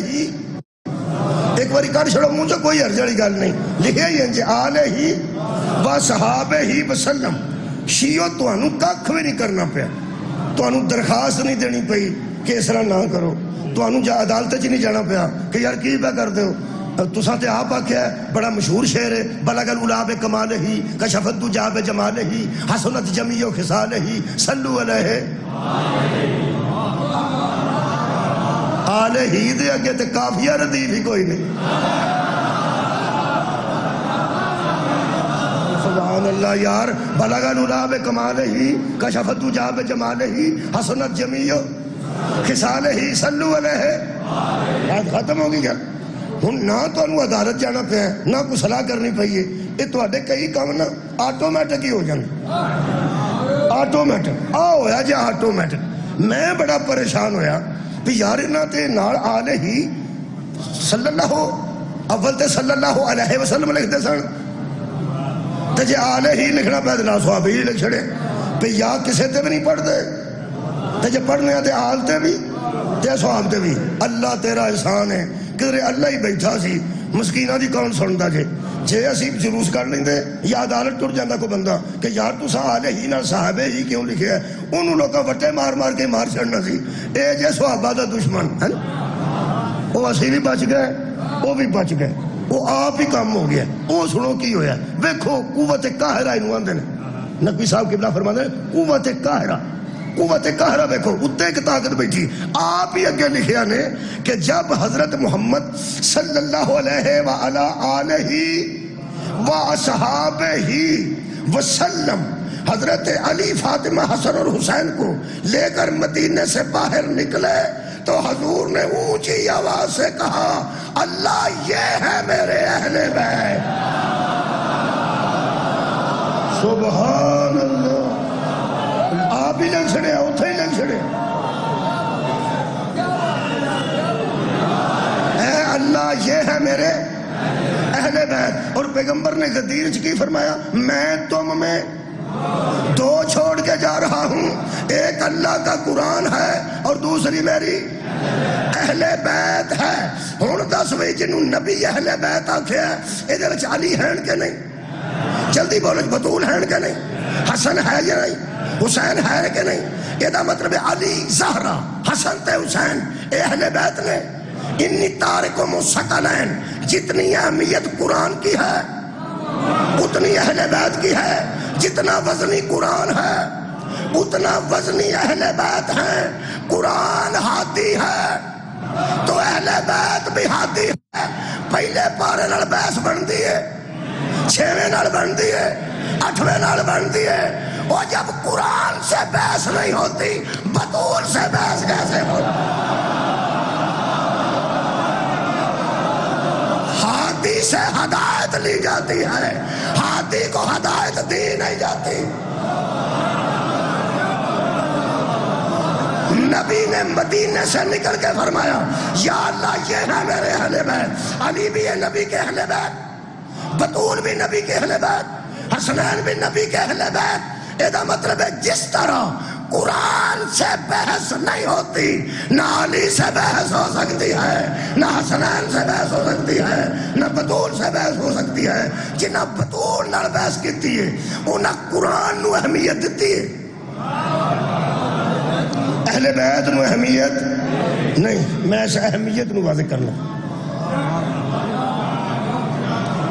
ایک باری کر چھڑو منہ کوئی حرج والی گل نہیں لکھے ہی انج آلہ و صحابہ وسلم. شیعو تانوں ککھ بھی نہیں کرنا پیا تانوں درخواست نہیں دینی پئی کہ اس طرح نہ کرو تانوں عدالت چ نہیں جانا پیا کہ یار کی پہ کر دے ہو تساں تے آپ آکھیا ہے بڑا مشہور شعر ہے بلغ العلا بکمالہ کشفت الدجی بجمالہ حسنت جمیع خصالہ صلو علیہ آلہ ہی دے اگے تے کافیہ ردیف ہی کوئی نہیں. سبحان اللہ یار بلغ العلا بکمالہ کشفت الدجی بجمالہ حسنت جمیع خصالہ صلو علیہ. بات ختم ہوگی گیا ہوں نہ تمہیں عدالت جانا پیا نہ کوئی صلاح کرنی پئی ہے یہ تے کئی کام نا آٹومیٹک ہی ہو جاندے. آٹومیٹک آ ہویا جی آٹومیٹک. میں بڑا پریشان ہویا بھی یار انہاں تے نال آلہ ہی صلی اللہ اول تے صلی اللہ علیہ وسلم لکھ دے سن تے جے آلہ ہی لکھنا پہ تے نال صحابہ ہی لکھ چھڑے بھی یا کسے تے بھی نہیں پڑھ دے تے جے پڑھنے تے آل تے بھی تے صحاب تے بھی. اللہ تیرا احسان ہے کہ اللہ ہی بیٹھا سی مسکینہ دی کون سندا جے اسی جلوس کر لیندے یا عدالت ٹر جاندا کوئی بندہ کہ یار تساں آلہ ہی نال صحابہ ہی کیوں لکھیا ہے انہوں لوگاں وٹے مار مار کے مار چھڑنا سی. اے جے صحابہ دا دشمن ہے وہ اسی بھی بچ گئے وہ بھی بچ گئے وہ آپ ہی کام ہو گیا. وہ سنو کی ہویا ویکھو قوت قاہرہ انہوں آندے نے نقوی صاحب قبلہ فرماندے قوت قاہرہ. قوت قاہرہ دیکھو اتنے ایک طاقت بیٹھی آپ ہی اگے لکھیا نے کہ جب حضرت محمد صلی اللہ علیہ وآلہ آلہ وصحابہ وسلم حضرت علی فاطمہ حسن اور حسین کو لے کر مدینے سے باہر نکلے تو حضور نے اونچی آواز سے کہا اللہ یہ ہے میرے اہل بیت. سبحان اللہ. آپ ہی لگ چھڑے اتھے ہی لگ چھڑے اے اللہ یہ ہے میرے اہل بیت. اور پیغمبر نے غدیر کی فرمایا میں تم میں دو چھوڑ کے جا رہا ہوں ایک اللہ کا قرآن ہے اور دوسری میری اہل بیت ہے. ہوں دس بھائی جنہوں نبی اہل بیت آکھیا ہے ادھر علی ہیں کہ نہیں جلدی بولو بطول ہیں کہ نہیں حسن ہے یا نہیں حسین ہے کہ نہیں یہ دا مطلب ہے علی زہرہ حسن تے حسین اے اہل بیت نے. انی تارکم ثقلین جتنی اہمیت قرآن کی ہے اتنی اہل بیت کی ہے. جتنا وزنی قرآن ہے اتنا وزنی اہل بیت ہے. قرآن ہادی ہے تو اہل بیت بھی ہادی ہے. پہلے پارے نال بحث بنتی ہے، 6ویں نال بنتی ہے، 8ویں نال بنتی ہے، اور جب قرآن سے بحث نہیں ہوتی بطول سے بحث کیسے ہوتی؟ ہاتھی سے ہدایت لی جاتی ہے، ہاتھی کو ہدایت دی نہیں جاتی۔ نبی نے مدینے سے نکل کے فرمایا یا اللہ یہ ہے میرے اہل بیت، علی بھی ہے نبی کے اہل بیت، بطول بھی نبی کے اہل بیت، حسنین بھی نبی کے اہل بیت۔ یہ مطلب ہے جس طرح قرآن سے بحث نہیں ہوتی، نہ علی سے بحث ہو سکتی ہے، نہ حسنین سے بحث ہو سکتی ہے، نہ بطول سے بحث ہو سکتی ہے۔ جنہاں بطول نال بحث کیتی ہے انہاں قرآن نو اہمیت دیتی ہے، اہل بیت نو اہمیت نہیں۔ میں اس اہمیت نو واضح کرنا،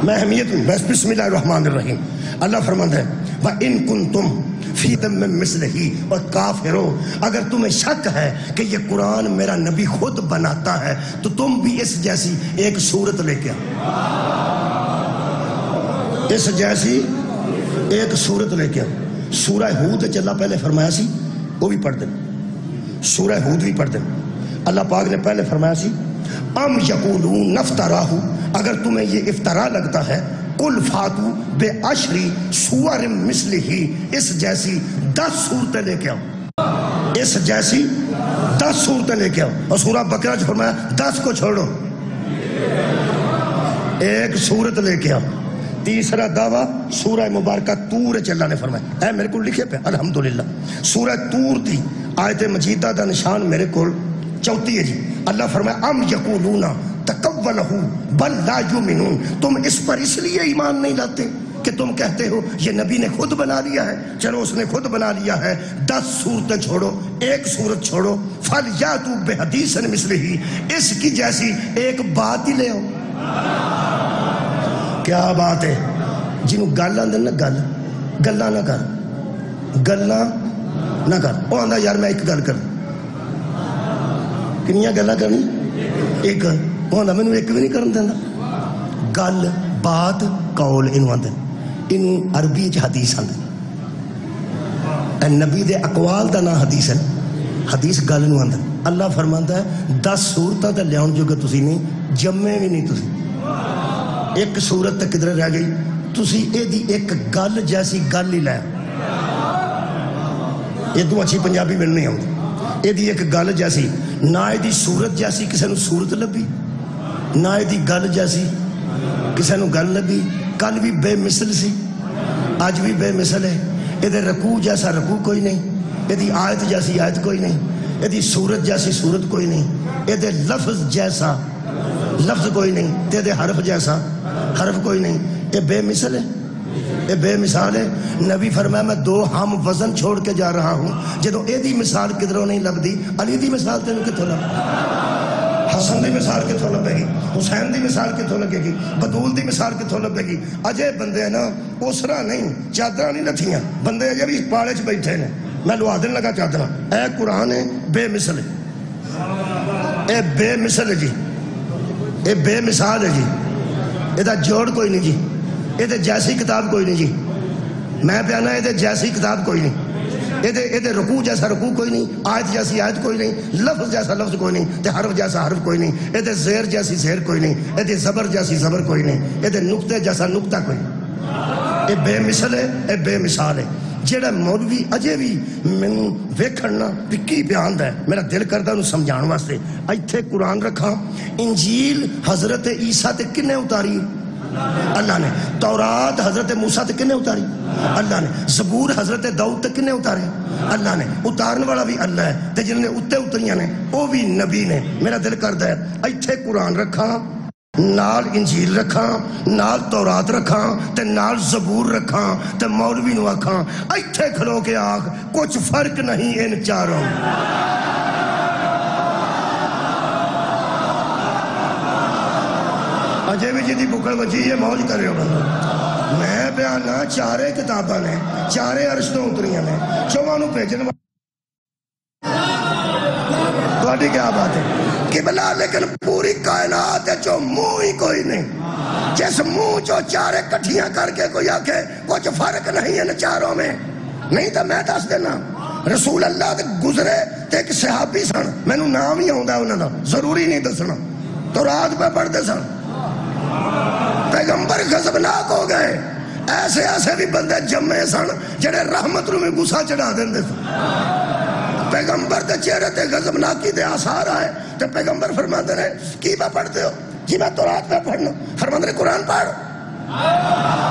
میں اہمیت نو بس۔ بسم اللہ الرحمن الرحیم۔ اللہ فرماتا ہے وَإِن كُنتُمْ فِي دَمٍ مِّثْلِهِ، اور کافرو اگر تمہیں شک ہے کہ یہ قرآن میرا نبی خود بناتا ہے تو تم بھی اس جیسی ایک صورت لے کے آؤ، اس جیسی ایک صورت لے کے آؤ۔ سورہ ہود اللہ پہلے فرمایا سی، وہ بھی پڑھ دیں، سورہ ہود بھی پڑھ دیں۔ اللہ پاک نے پہلے فرمایا سی ام یقولون افتراہ، اگر تمہیں یہ افترا لگتا ہے قل فاتو بے عشری سور مثلہ، اس جیسی 10 صورتیں لے کے آؤ، اس جیسی 10 صورتیں لے کے آؤ۔ اور سورہ بقرہ جو فرمایا 10 کو چھوڑو، ایک صورت لے کے آؤ۔ تیسرا دعویٰ سورہ مبارکہ طور اللہ نے فرمایا، اے میرے کو لکھے پہ الحمدللہ سورہ طور دی آیت مجیدہ دا نشان میرے کو 34 ہے جی۔ اللہ فرمایا ام یقولون تقولہ بل لا یؤمنون، تم اس پر اس لیے ایمان نہیں لاتے کہ تم کہتے ہو یہ نبی نے خود بنا لیا ہے۔ چلو اس نے خود بنا لیا ہے، 10 صورتیں چھوڑو، ایک صورت چھوڑو، فَلْيَأْتُوا بِحَدِيثٍ مِثْلِهِ، اس کی جیسی ایک بات ہی لے آؤ۔ کیا بات ہے؟ جنہوں گل آندے نا، گلہ نہ کر، گلہ نہ کر۔ وہ آندہ یار میں ایک گل کر، کنیاں گلہ کرنی؟ ایک۔ وہ آندہ میں نے ایک بھی نہیں کرن دینا۔ گل، بات، قول انہوں آندے، انہوں عربی حدیث آندے۔ اے نبی دے اقوال دا نا حدیث ہے، حدیث گل انہوں آندے۔ اللہ فرمانتا ہے 10 صورتہ تے لیاؤن جو کہ تسی نہیں جمعے بھی نہیں، تسی ایک صورت تک کدھر رہ گئی، تسی اے دی ایک گل جیسی گل ہی لے۔ یہ تو اچھی پنجابی میں نہیں آؤں، اے دی ایک گل جیسی، نہ اے دی صورت جیسی کسے نو صورت لبی، نہ اے دی گل جیسی کسے نو گل لبی۔ کل بھی بے مثل سی، آج بھی بے مثل ہے۔ اے دے رکوع جیسا رکوع کوئی نہیں، اے دی آیت جیسی آیت کوئی نہیں، اے دی صورت جیسی صورت کوئی نہیں، اے دے لفظ جیسا لفظ کوئی نہیں، تے دے حرف جیسا حرف کوئی نہیں۔ اے بے مثل ہے، اے بے مثال ہے۔ نبی فرمایا میں 2 ہم وزن چھوڑ کے جا رہا ہوں، جدو اے دی مثال کدھروں نہیں لبدی، علی دی مثال تینوں کتھوں لب، حسن دی مثال کتھوں لبے گی، حسین دی مثال کتھوں لگے گی، بطول دی مثال کتھوں لبے گی۔ اجے بندے نا اسرا نہیں، چادرہ نہیں لتھیاں، بندے اجے بھی پاڑے چ بیٹھے نے، میں لوا دن لگا چادرہ۔ اے قرآن ہے بے مثل ہے، اے بے مثل ہے جی، اے بے مثال ہے جی، اے دا جوڑ کوئی نہیں جی، اے دے جیسی کتاب کوئی نہیں جی۔ میں پیانا اے دے جیسی کتاب کوئی نہیں، اے دے رکوع جیسا رکوع کوئی نہیں، آیت جیسی آیت کوئی نہیں، لفظ جیسا لفظ کوئی نہیں، تے حرف جیسا حرف کوئی نہیں، اے دے زیر جیسی زیر کوئی نہیں، اے دے زبر جیسی زبر کوئی نہیں، اے دے نقطے جیسا نقطہ کوئی نہیں۔ اے بے مثل ہے، اے بے مثال ہے۔ جیڑا مولوی اجے بھی مینوں ویکھنا پکی بیان ہے، میرا دل کردا انہوں سمجھان واسطے۔ ایتھے قرآن رکھا، انجیل حضرت عیسیٰ تے کنے اتاری؟ اللہ نے۔ تورات حضرت موسیٰ تے کنے اتاری؟ اللہ نے۔ زبور حضرت داؤد تے کنے اتارے؟ اللہ نے۔ اتارن والا بھی اللہ ہے، تے جنہوں نے اتے اتریاں نے وہ بھی نبی نے۔ میرا دل کردا ہے ایتھے قرآن رکھا، نال انجیل رکھا، نال تورات رکھا، تے نال زبور رکھا، تے مولوی نو آکھاں ایتھے کھلو کے آکھ کچھ فرق نہیں ان چاروں۔ اجے بھی جی بکڑ بچی ہے، موج کر رہے ہو بندہ۔ میں بیانا چارے کتاباں نے، چارے عرشتوں اتریاں نے، چواں نو بھیجن والی کیا بات ہے؟ قبلہ لیکن پوری کائنات چو منہ ہی کوئی نہیں. جس منہ چو چارے کٹھیاں کر کے کوئی آکھے کچھ فرق نہیں ہے چاروں میں, نہیں تو میں دس دینا. رسول اللہ دے گزرے تے ایک صحابی سن, مینوں نام ہی آوندا انہاں دا, ضروری نہیں دسنا, تو رات پہ پڑھتے سن. پیغمبر غضبناک ہو گئے. ایسے ایسے بھی بندے جمے سن جڑے رحمت نوں میں غصہ چڑھا دیندے سن. پیغمبر دے چہرے تے غضبناکی دے آثار آئے تے پیغمبر فرماندے نے کی پہ پڑھتے ہو؟ جی میں تورات پہ پڑھنا. فرماندے نے قرآن پڑھ,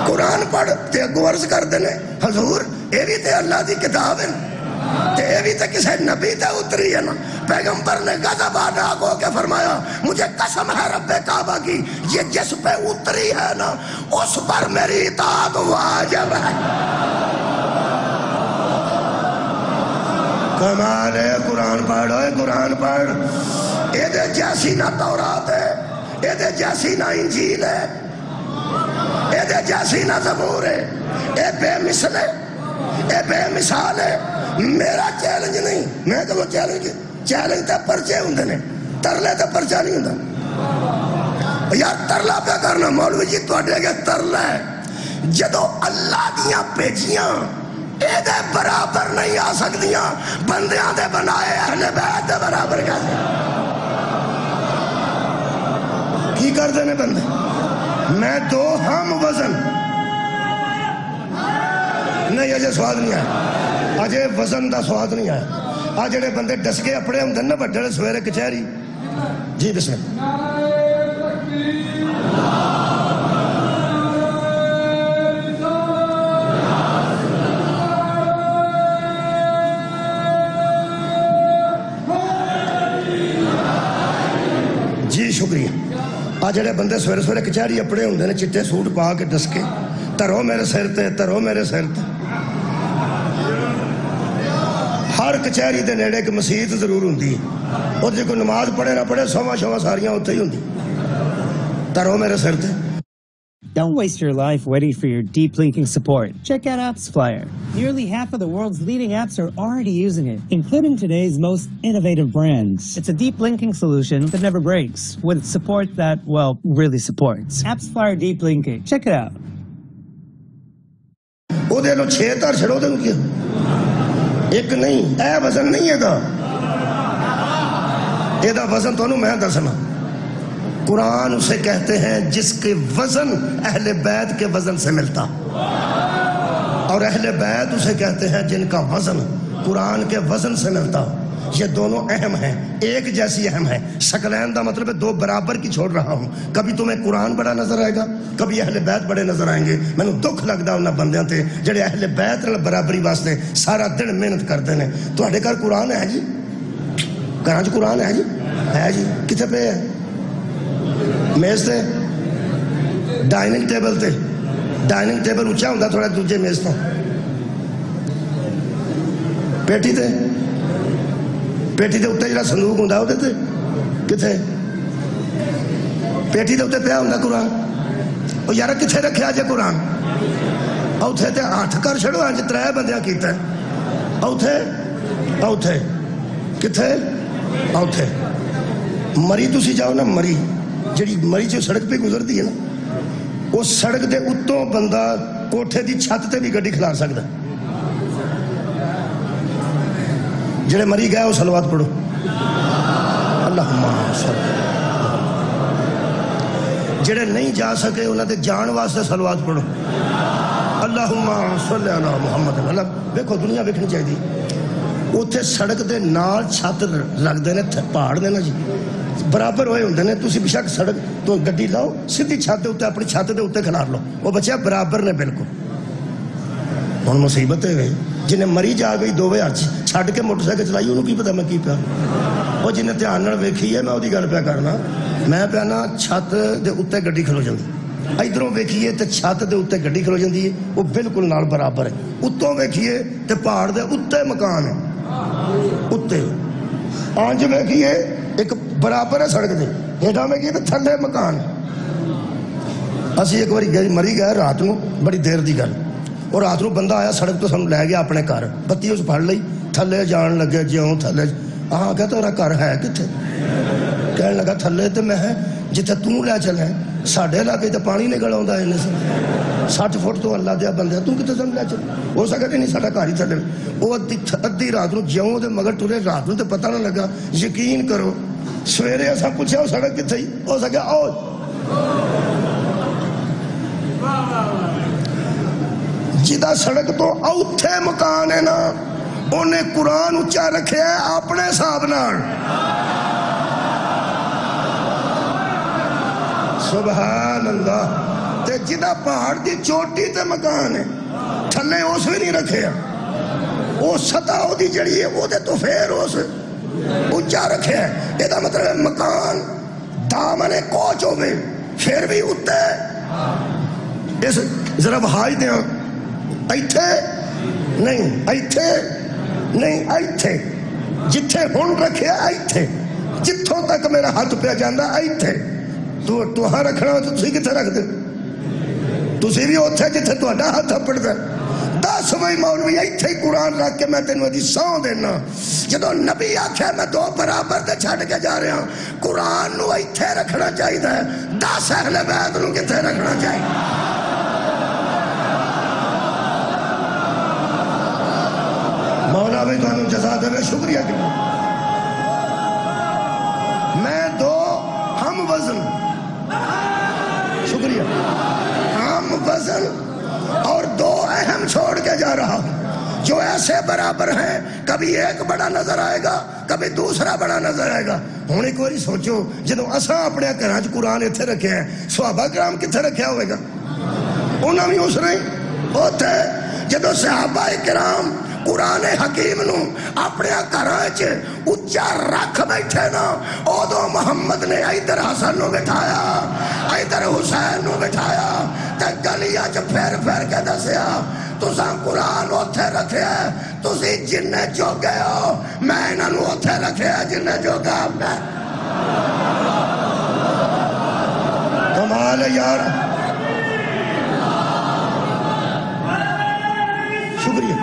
قرآن پڑھ. تے اگوں عرض کردے نے حضور اے بھی تے اللہ دی کتاب ہے تے اے بھی تے کسے نبی تے اتری ہے نا. پیغمبر نے غضب ناک ہو کے فرمایا مجھے قسم ہے رب کعبہ کی, یہ جس پہ اتری ہے نا اس پر میری اطاعت واجب ہے. کمال ہے, قرآن پڑھ, قرآن پڑھ. اے دے جیسی نہ تورات ہے, اے دے جیسی نہ انجیل ہے, اے دے جیسی نہ زبور ہے. اے بے مثل ہے, اے بے مثال ہے. میرا چیلنج نہیں, میں کہوں چیلنج تے پرچے ہوندے نے, ترلے تے پرچہ نہیں ہوندا. یار ترلا پہ کرنا مولوی جی تواڈے اگے ترلا ہے. جدو اللہ دیاں بھیجیاں اے دے برابر نہیں آ سکدیاں, بندیاں دے بنائے اہل بیت دے برابر کیسے کی کر دینے بندے. میں دو ہم وزن نہیں, اجے سواد نہیں آیا, اجے وزن دا سواد نہیں آیا. آ جڑے بندے ڈس کے اپنے ہوں نا بڑے سویرے کچہری. جی بسم اللہ. جی شکریہ. آ جڑے بندے سویرے سویرے کچہری اپنے ہوں نے چٹے سوٹ پا کے ڈس کے ترو میرے سر تے, ترو میرے سر تے. ہر کچہری دے نیڑے ایک مسجد ضرور ہوندی ہے, اور جے کوئی نماز پڑھے نہ پڑھے سوا ساریاں اتھے ہی ہوندی. ترو میرے سر تے. Don't waste your life waiting for your deep linking support. Check out AppsFlyer. Nearly half of the world's leading apps are already using it, including today's most innovative brands. It's a deep linking solution that never breaks, with support that, well, really supports. AppsFlyer Deep Linking. Check it out. وہ دے لو 6 تار چھڑو دے کیا ایک نہیں, اے وزن نہیں ہے دا, اے دا وزن تو میں دسنا. قرآن اسے کہتے ہیں جس کے وزن اہل بیت کے وزن سے ملتا, اور اہل بیت اسے کہتے ہیں جن کا وزن قرآن کے وزن سے ملتا. یہ دونوں اہم ہیں, ایک جیسی اہم ہے. شکلین دا مطلب ہے دو برابر کی چھوڑ رہا ہوں. کبھی تمہیں قرآن بڑا نظر آئے گا, کبھی اہل بیت بڑے نظر آئیں گے. میں نے دکھ لگتا انہاں بندیاں تے جڑے اہل بیت نال برابری واسطے سارا دن محنت کرتے ہیں. تواڈے گھر قرآن ہے جی, گھراں وچ قرآن ہے جی, ہے جی. کتنے پہ ہے؟ میز تے, ڈائننگ ٹیبل تے. ڈائننگ ٹیبل اونچا ہوندا تھوڑا دوجے میز تو. پیٹی تے, پیٹی دے اوتے جڑا صندوق ہوندا اودے تے کتھے پیٹی دے اوتے پیا ہوندا قرآن. او یار کتھے رکھیا جے قرآن؟ اوتھے تے ہاتھ کر چھڑو انج 3 بندیاں کیتا ہے. اوتھے اوتھے کتھے اوتھے. مری تسی جاؤ نا, مری جڑی مری جو سڑک پہ گزرتی ہے نا, اس سڑک دے اتوں بندہ کوٹھے دی چھت تے بھی گڈی کھلار سکتا. جڑے مری گئے وہ صلوات پڑھو. اللہم صلی. جڑے نہیں جا سکے انہاں دے جان واسطے صلوات پڑھو. اللہم صلی علی محمد. اللہ دیکھو دنیا ویکھنی چاہیے. اتنے سڑک دے نال چھت لگتے ہیں, پہاڑ نے نا جی برابر ہوئے ہوندے نے. تسی بشک سڑک تو گڈی لاؤ سیدھی چھت دے اوتے, اپنی چھت دے اوتے کھلار لو, وہ بچہ برابر نے بالکل. ہن مصیبت ہے گئی جنہیں مری جا گئی 2 بجے چھڈ کے موٹر سائیکل چلائی, انہوں کی پتا میں کی پیا. وہ جنہیں دھیان نال ویکھی ہے میں وہی گل پیا کرنا. میں پیا نا چھت دے اوتے گڈی کھلو جاندی, ادھروں ویکھیے تے چھت دے اوتے گڈی کھلو جاندی ہے, وہ بالکل نال برابر ہے. اتوں ویکھیے تے پہاڑ دے اوتے مکان ہے, اوتے آنج ویکھیے ایک برابر ہے سڑک دے, ہیٹاں ویکھیے تے تھلے مکان. اسی ایک باری مری گئے رات نو, بڑی دیر دی گل, اور رات نو بندہ آیا سڑک تو سانوں لے گیا اپنے گھر. بتی اس پھڑ لئی, تھلے جان لگے, جیوں تھلے. ہاں کہ تیرا گھر ہے کتنے؟ کہنے لگا تھلے تو میں جتھے توں لے چلے ساڈے علاقے تے پانی نکل آਉਂਦਾ ہے 60 فٹ تو اللہ دیا بندے توں کتے سن لے چل ہو سکتا نہیں ساڈا گھر ہی تھلے وہ ادھی رات نو جیوں دے مگر ٹرے رات نو تے پتہ نہ لگا یقین کرو سویرے اسا پوچھیا سڑک کتھے ہو سکیا او جدا سڑک تو اوتھے مکان ہے نا انہیں قرآن اچھا رکھے اپنے حساب نال سبحان اللہ تے جدا پہاڑ دی چوٹی تے مکان ہے تھلے اس بھی نہیں رکھے وہ سطح ہو دی جڑی ہے وہ دے تو پھر اس اچھا رکھے یہ دا مطلب ہے مکان دامنے کوچ ہو گئے پھر بھی اتے اس ذرا بھائی دیں ایتھے نہیں ایتھے نہیں ایتھے جتھے ہون رکھے ایتھے جتھوں تک میرا ہاتھ پہ جاندہ ایتھے تو ہاں رکھنا ہو تو تسی کتھے رکھ دے تسی بھی ہوتے جتھے تو اڈا ہاتھ پڑ دے 10 بھائی مولوی ایتھے ہی قرآن رکھ کے میں تینوں دی سو دینا جدو نبی آکھے میں 2 برابر دے چھڑ کے جا رہا ہوں قرآن نو ایتھے رکھنا چاہیے 10 اہل بیت نو کتھے رکھنا چاہیے مولا بھی تو جزا دے میں شکریہ کروں میں 2 ہم وزن شکریہ ہم وزن اور 2 اہم چھوڑ کے جا رہا ہوں جو ایسے برابر ہیں کبھی ایک بڑا نظر آئے گا کبھی دوسرا بڑا نظر آئے گا ہوں ایک باری سوچو جدو اساں اپنے گھراں وچ قرآن اتنے رکھے ہیں صحابہ کرام کتنے رکھیا ہوئے گا انہاں بھی اس نے ہوتے جدو صحابہ کرام قرآن حکیم نو اپنے گھراں اچا رکھ بیٹھے نا ادو محمد نے ادھر حسن نو بٹھایا ادھر حسین نو بٹھایا تے گلیاں چ پھیر پھیر کے دسیا تساں قرآن اوتھے رکھیا تسی جننے جوگے ہو میں انہاں نو اوتھے رکھیا جننے جوگا میں کمال یار شکریہ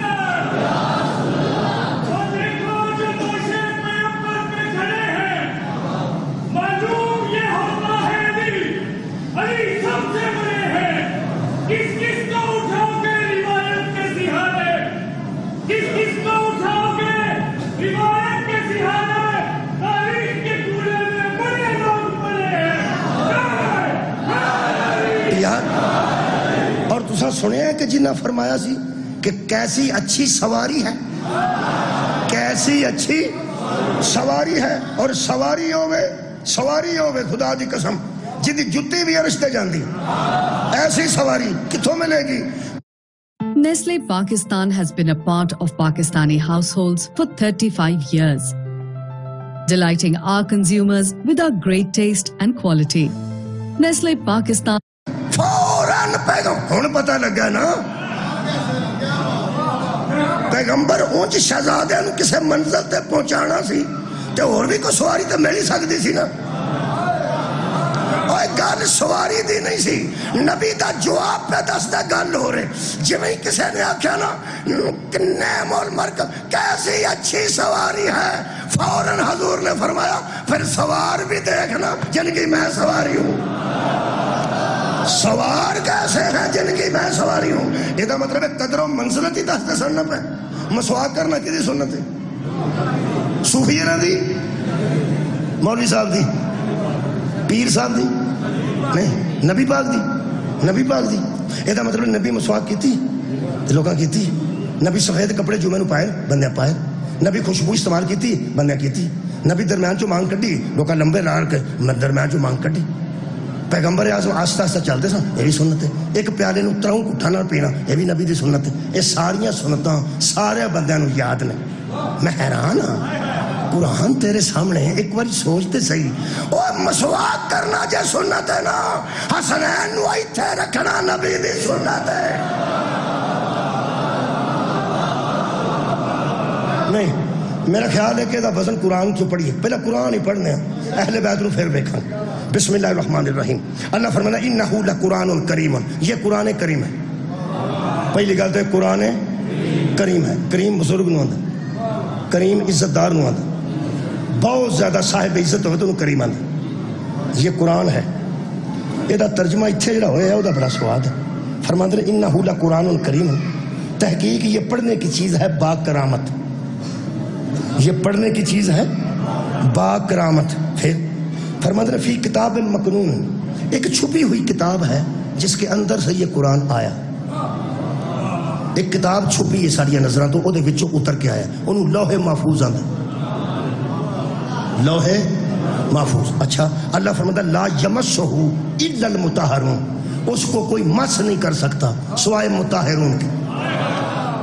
اور تسا سنے ہیں کہ جنہ فرمایا سی کہ کیسی اچھی سواری ہے کیسی اچھی سواری ہے اور سواری ہوئے خدا دی قسم جدی جتی بھی عرش تے جاندی ایسی سواری کتھوں ملے گی Nestle Pakistan has been a part of Pakistani households for 35 years, delighting our consumers with our great taste and quality. Nestle Pakistan فوراً ہن پتہ لگا نا پیغمبر اونچ شہزادے نو کسے منزل تے پہنچانا سی تے اور بھی کوئی سواری تے مل ہی سکتی سی نا اور گل سواری دی نہیں سی نبی دا جواب پہ دستا گل ہو رہے جویں کسے نے آکھیا نا نعم المرکب کیسی اچھی سواری ہے فوراً حضور نے فرمایا پھر سوار بھی دیکھنا جن کی میں سواری ہوں سوار کیسے ہیں جن کی میں سواری ہوں یہ دا مطلب ہے قدر و منزلت ہی دستے سننا پہ مسواک کرنا کی دی سنت ہے صوفی نہ دی مولوی صاحب دی پیر صاحب دی نہیں نبی پاک دی یہ دا مطلب نبی مسواک کیتی لوگاں کیتی نبی سفید کپڑے جو میں نے پائے بندے پائے نبی خوشبو استعمال کیتی بندے کیتی نبی درمیان چو مانگ کٹی لوگاں لمبے لار کے درمیان چو مانگ کٹی پیغمبر اعظم آہستہ آہستہ چلتے سن یہ بھی سنت ہے ایک پیالے نو 3 گھٹاں نال پینا یہ بھی نبی دی سنت ہے یہ ساریاں سنتاں سارے بندیاں نو یاد نے میں حیران ہاں قرآن تیرے سامنے ایک بار سوچتے صحیح او مسواک کرنا جے سنت ہے نا حسنین نو ایتھے رکھنا نبی دی سنت ہے نہیں میرا خیال ہے کہ دا وزن قرآن کیوں پڑھیے پہلے قرآن ہی پڑھنے ہیں اہل بیت نو پھر دیکھیں بسم اللہ الرحمن الرحیم اللہ فرمانا انہو لقرآن کریم یہ قرآن کریم ہے پہلی گل تو قرآن کریم ہے کریم بزرگ نو آندا کریم عزت دار نو آندا بہت زیادہ صاحب عزت ہوئے تو کریم آندا یہ قرآن ہے، یہ ترجمہ اتنے جڑا ہوا ہے وہ بڑا سواد ہے. فرماتے ہیں انہ لقرآن کریم، تحقیق یہ پڑھنے کی چیز ہے با کرامت، یہ پڑھنے کی چیز ہے با کرامت. پھر فرماتے ہیں فی کتاب مکنون، ایک چھپی ہوئی کتاب ہے جس کے اندر سے یہ قرآن آیا. ایک کتاب چھپی ہے ساڑیاں نظراں تو، وہ دے وچوں اتر کے آیا، انہوں لوح محفوظ آندے، لوح محفوظ. اچھا اللہ فرماتا لا یمسہ الا المطہرون، اس کو کوئی مس نہیں کر سکتا سوائے مطہرون کی.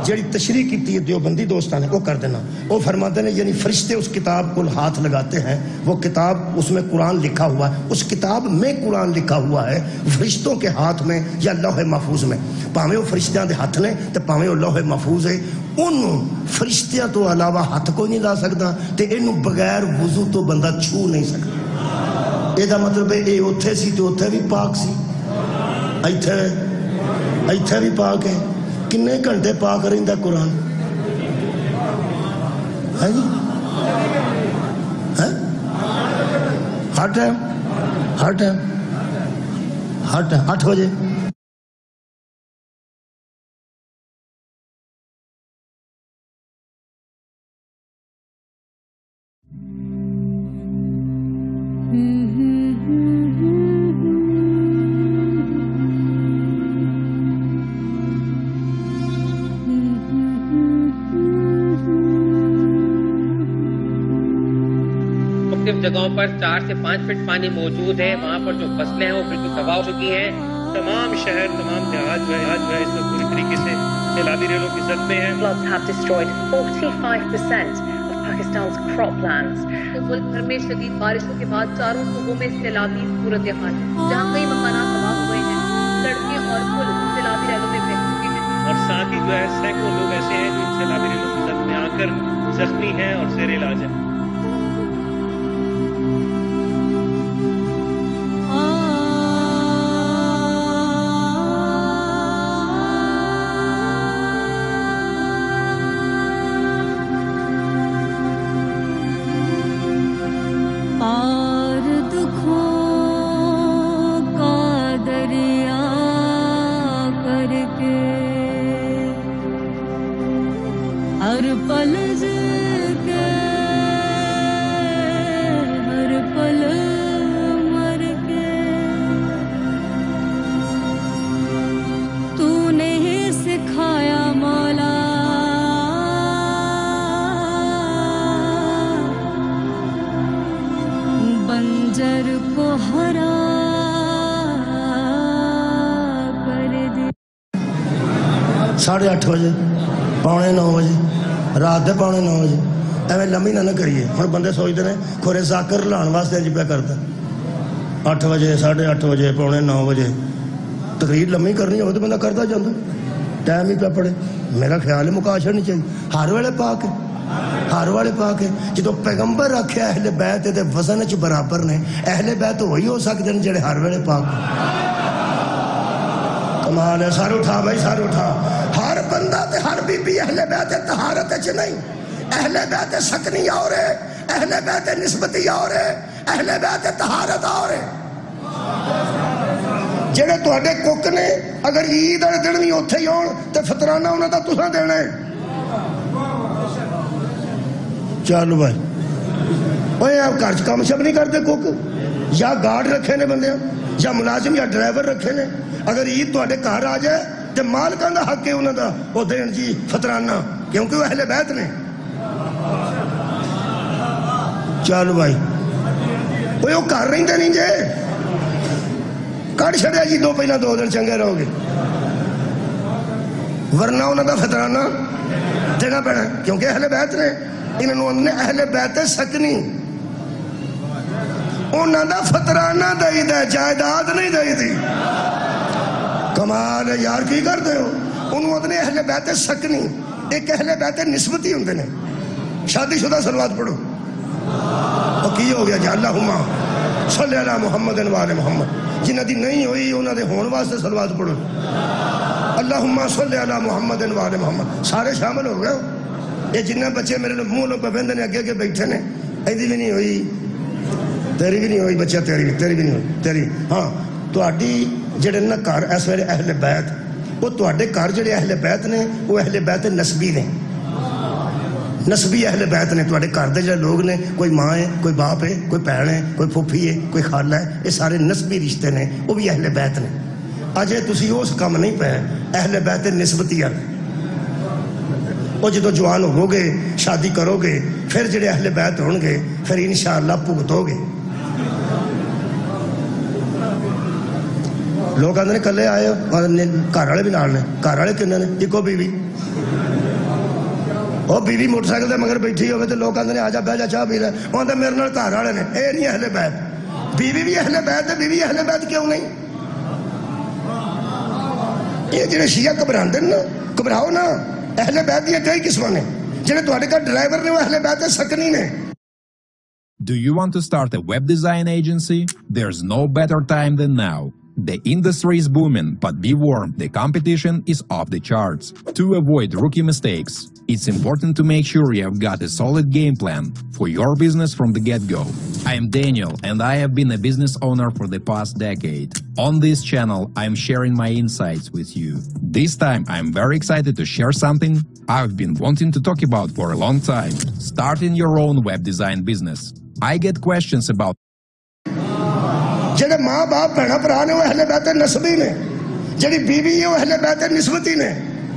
جیڑی تشریح کی ہے دیوبندی دوستان نے وہ کر دینا. وہ فرماتے ہیں یعنی فرشتے اس کتاب کو ہاتھ لگاتے ہیں، وہ کتاب اس میں قرآن لکھا ہوا ہے، اس کتاب میں قرآن لکھا ہوا ہے فرشتوں کے ہاتھ میں یا لوح محفوظ میں. پاویں وہ فرشتیاں دے ہاتھ نے تے پاویں وہ لوح محفوظ ہے، انہوں فرشتیاں تو علاوہ ہاتھ کو نہیں لا سکتا تے انہوں بغیر وضو تو بندہ چھو نہیں سکتا. یہ مطلب ہے یہ اتھے سی تو اتھے بھی پاک سی، ایتھے بھی پاک ہے. کنے گھنٹے پاک رہندا قرآن ہے جی؟ ہر ٹائم 8 بجے. جگہوں پر 4 سے 5 فٹ پانی موجود ہے. وہاں پر جو فصلیں ہیں وہ بالکل تباہ ہو چکی ہیں. تمام شہر، تمام دیہات جو ہے اس وقت پوری طریقے سے سیلابی ریلوں کی زد میں ہیں. Floods have destroyed 45% of Pakistan's croplands. ملک بھر میں شدید بارشوں کے بعد چاروں صوبوں میں سیلابی صورتحال ہے، جہاں کئی مکانات تباہ ہوئے ہیں، سڑکیں اور پل سیلابی ریلوں میں بہہ چکے ہیں. اور ساتھ ہی جو ہے سینکڑوں لوگ ایسے ہیں جو ان سیلابی ریلوں کی زد میں آ کر زخمی ہیں اور زیر علاج ہیں. ساڑھے 8 بجے، 8:45 بجے، رات دے 9:45 بجے. ایویں لمبی نہ کریے. ہوں بندے سوچتے ہیں کھورے ذاکر لاؤن واسطے انج پہ کرتا. 8 بجے، 8:30 بجے، 9:45 بجے تقریر لمبی کرنی ہو تو بندہ کرتا جاتا، ٹائم ہی پہ پڑے. میرا خیال ہے مکا چھڑنی چاہیے. ہر ویلے پاک ہے، ہر والے پاک ہے. جدو پیغمبر رکھیا اہل بیت دے وزن وچ برابر نے، اہل بیت وہی ہو سکتے ہیں جڑے ہر ویلے پاک. کمال ہے. سر اٹھا بھائی، سر اٹھا. ہر بندہ تے ہر بی بی اہل بیت طہارت وچ نہیں. اہل بیت سکنی اور ہے، اہل بیت نسبتی اور ہے، اہل بیت طہارت اور ہے. جڑے تواڈے کوک نے اگر عید والے دن بھی اوتھے ہی ہون تے فطرانہ انہاں دا تساں دینا ہے. چلو بھائی اوے آپ گھر کام شب نہیں کرتے کوک، یا گارڈ رکھے نے بندے، یا ملازم یا ڈرائیور رکھے نے. اگر عید تواڈے گھر آ جائے تے مالکاں دا حق ہے انہاں دا او دین جی فطرانہ، کیونکہ وہ اہل بیت نے. چلو بھائی وہ گھر رہندے نہیں جے، کٹ چھڑیا جی دو پہلا 2 دن چنگے رہو گے، ورنہ انہاں دا فطرانہ دینا پینا، کیونکہ اہل بیت نے. انہوں نے اہل بیت سکنی انہاں دا فطرانہ دئی دے، جائیداد نہیں دئی دی. کمال ہے یار، کی کرتے ہو؟ انہوں نے اہل بیت سکنی، ایک اہل بیت نسبتی ہوندے نے. شادی شدہ صلوات پڑھو. اور کی ہو گیا جی اللہم صلی علی محمد و آل محمد. جنہ دی نہیں ہوئی انہاں دے ہون واسطے صلوات پڑھو. اللہم صلی علی محمد و آل محمد. سارے شامل ہو گئے. یہ جنہ بچے میرے منہ لوگ پہ بہندے نے اگے اگے بیٹھے نے، ایدی بھی نہیں ہوئی. تیری بھی نہیں ہوئی بچہ, تیری بھی نہیں ہوئی تیری. ہاں تہاڈی جڑے نا گھر اس ویلے اہل بیت, وہ تہاڈے گھر جڑے اہل بیت نے وہ اہل بیت نسبی نے, نسبی اہل بیت نے. تہاڈے گھر دے جڑے لوگ نے, کوئی ماں ہے, کوئی باپ ہے, کوئی بھੈਣ ہے, کوئی پھوپھی ہے, کوئی خالہ ہے, یہ سارے نسبی رشتے نے, وہ بھی اہل بیت نے. اجے تسی اس کام نہیں پے اہل بیت نسبتی والے. وہ جدو جوان ہو گے, شادی کرو گے, پھر جڑے اہل بیت ہون گے پھر انشاءاللہ بھگتو گے. لوگ آدھے کلے آئے گھر والے بھی نال نے, گھر والے کنے نے, ایکو بیوی. وہ بیوی موٹر سائیکل دے مگر بیٹھی ہوئے تو لوگ آدھے آ جا بہ جا چاہ پی لے, وہ آدھے میرے نال گھر والے نے. اے نہیں اہل بیت. بیوی بھی اہل بیت ہے, بیوی اہل بیت کیوں نہیں؟ یہ جڑے شیعہ گھبراندے نا, گھبراؤ نا. اہل بیت یہ کئی قسم نے. جڑے تہاڈے گھر ڈرائیور نے وہ اہل بیت سکنی نے. Do you want to start a web design agency? There's no better time than now. The industry is booming, but be warned, the competition is off the charts. To avoid rookie mistakes, it's important to make sure you have got a solid game plan for your business from the get-go. I am Daniel, and I have been a business owner for the past decade. On this channel, I am sharing my insights with you. This time, I am very excited to share something I've been wanting to talk about for a long time. Starting your own web design business. I get questions about جڑے ماں باپ بہنا بھرا نے وہ اہل بیت نسبی نے, جڑی بیوی ہے وہ اہل بیت نسبتی نے.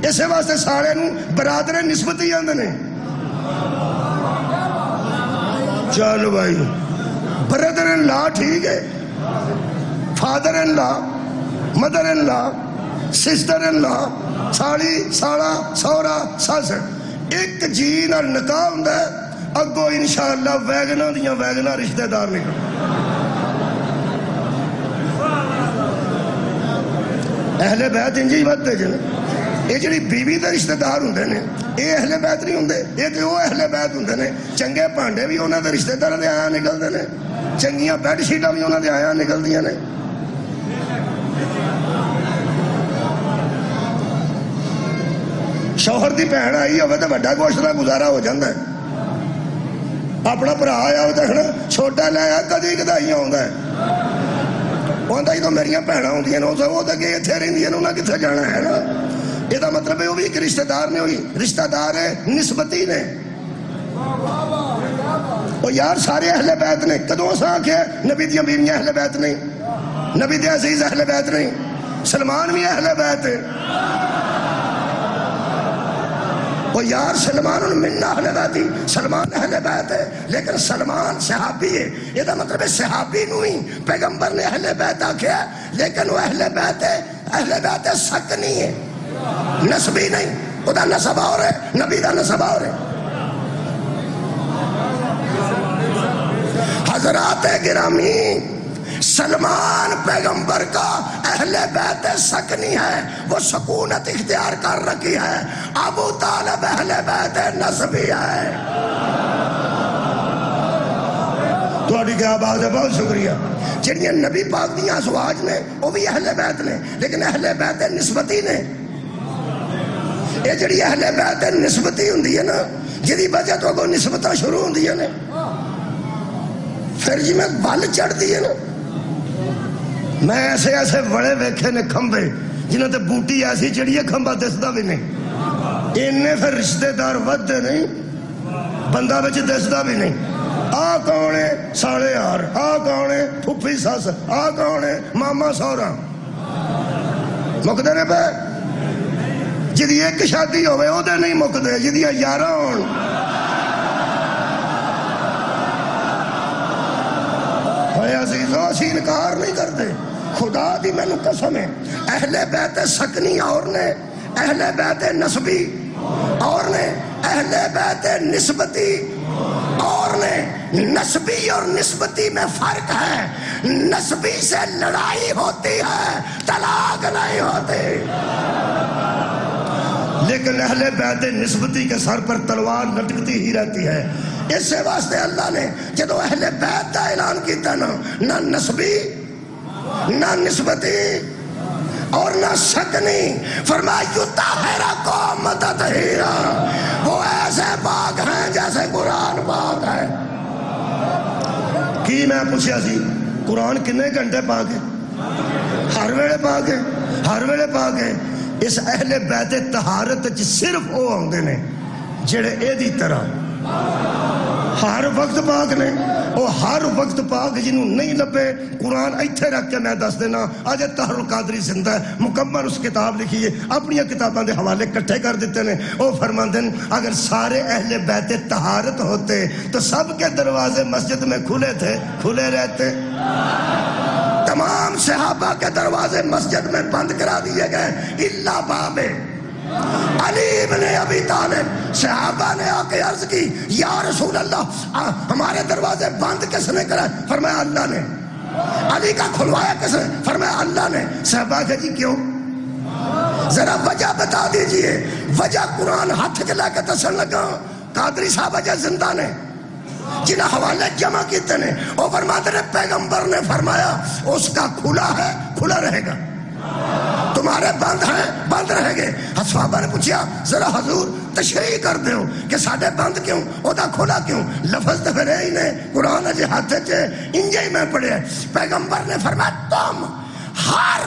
اسے واسطے سارے نو برادر نسبتی آندے نے. چلو بھائی, بردر ان لا ٹھیک ہے, father in law, mother in law, sister in law, سالی سالا سورا سس, ایک جی نال نکاح ہوندا ہے, اگو انشاءاللہ ویگنا دیاں ویگنا رشتہ دار نکل. اہل بیت انجی ودے جن. یہ جڑی بیوی دے رشتہ دار ہوندے نے یہ اہل بیت نہیں ہوندے, یہ تے وہ اہل بیت ہوندے نے. چنگے بھانڈے بھی انہاں دے رشتہ دار دے آیا نکلدے نے, چنگیاں بیڈ شیٹاں بھی انہاں دے آیا نکلدیاں نے. شوہر دی بہن آئی ہوے تے وڈا گوشت دا گزارا ہو جاندا ہے. اپنا بھرا آیا ہو دیکھنا چھوٹا لے آیا کدی کدائی آوندا ہے. وہاں ہی تو میریاں بہناں ہوندیاں نے, وہ تو کہ اتنے رہندیاں نے, انہاں کتنے جانا ہے نا. یہ دا مطلب ہے وہ بھی ایک رشتہ دار نے, ہوئی رشتہ دار ہے نسبتی نے. وہ یار سارے اہل بیت نے. کدوں اساں آکھیا نبی دیاں بیویاں اہل بیت نہیں, نبی دے عزیز اہل بیت نہیں, سلمان بھی اہل بیت ہے. وہ یار سلمان من اہل بیت, سلمان اہل بیت ہے, لیکن سلمان صحابی ہے. یہ دا مطلب ہے صحابی نو ہی پیغمبر نے اہل بیت آکھیا, لیکن وہ اہل بیت ہے, اہل بیت سکنی ہے, نسبی نہیں. وہ دا نسب اور ہے, نبی دا نسب اور ہے. حضرات گرامی, سلمان پیغمبر کا اہل بیت سکنی ہے, وہ سکونت اختیار کر رکھی ہے. ابو طالب اہل بیت نسبی ہے. تھوڑی کیا بات ہے, بہت شکریہ. جنہیں نبی پاک دیاں ازواج نے وہ بھی اہل بیت نے, لیکن اہل بیت نسبتی نے. یہ جڑی اہل بیت نسبتی ہوندی ہے نا, جدی وجہ تو اگوں نسبتاں شروع ہوندیاں نے, پھر جی میں بل چڑھ دی ہے نا. میں ایسے ایسے بڑے ویکھے نے کھمبے جنہوں تے بوٹی ایسی چڑھی ہے کھمبا دسدا بھی نہیں. انہیں پھر رشتے دار ودے نہیں, بندہ بچ دسدا بھی نہیں. آ کون ہے ساڑے یار, آ کون ہے پھپھی سس, آ کون ہے ماما سورا. مکدے نے پہ جدی ایک شادی ہوئے وہ دے نہیں مکدے, جدی 11 ہون. ہوئے عزیزو اسی انکار نہیں کرتے, خدا دی میں قسم ہے. اہل بیت سکنی اور نے, اہل بیت نسبی اور نے, اہل بیت نسبتی اور نے. نسبی اور نسبتی میں فرق ہے. نسبی سے لڑائی ہوتی ہے, طلاق نہیں ہوتی. لیکن اہل بیت نسبتی کے سر پر تلوار لٹکتی ہی رہتی ہے. اس واسطے اللہ نے جدو اہل بیت کا اعلان کیتا نا, نہ نسبی نہ نسبتی اور نہ سکنی, فرمایا یطہرکم تطہیرا, وہ ایسے پاک ہیں جیسے قرآن پاک ہے. کی میں پوچھا سی قرآن کنے گھنٹے پا کے ہر ویلے پا کے ہر ویلے پا کے اس اہل بیت طہارت صرف وہ آتے نے جڑے ایدی طرح ہر وقت پاک نے وہ ہر وقت پاک جنہوں نہیں لبے قرآن ایتھے رکھ کے میں دس دینا آج طاہر القادری زندہ ہے مکمل اس کتاب لکھی ہے اپنی کتاباں دے حوالے کٹھے کر دیتے ہیں وہ فرماندے ہیں اگر سارے اہل بیت طہارت ہوتے تو سب کے دروازے مسجد میں کھلے تھے کھلے رہتے تمام صحابہ کے دروازے مسجد میں بند کرا دیے گئے الا باب علی بن ابی طالب صحابہ نے آ کے عرض کی یا رسول اللہ ہمارے دروازے بند کس نے کرا فرمایا اللہ نے علی کا کھلوایا کس نے فرمایا اللہ نے صحابہ کہ جی کیوں ذرا وجہ بتا دیجئے وجہ قرآن ہاتھ کے لے کے دسن لگا قادری صاحب اجے زندہ نے جنہیں حوالے جمع کیتے نے وہ فرماتے نے پیغمبر نے فرمایا اس کا کھلا ہے کھلا رہے گا تمہارے بند ہیں بند رہے گے صحابہ نے پوچھا ذرا حضور تشریح کر دیو کہ ساڑھے بند کیوں او دا کھولا کیوں لفظ دفرے ہی نے قرآن اجے ہاتھ چے انجے ہی میں پڑھے پیغمبر نے فرمایا تم ہر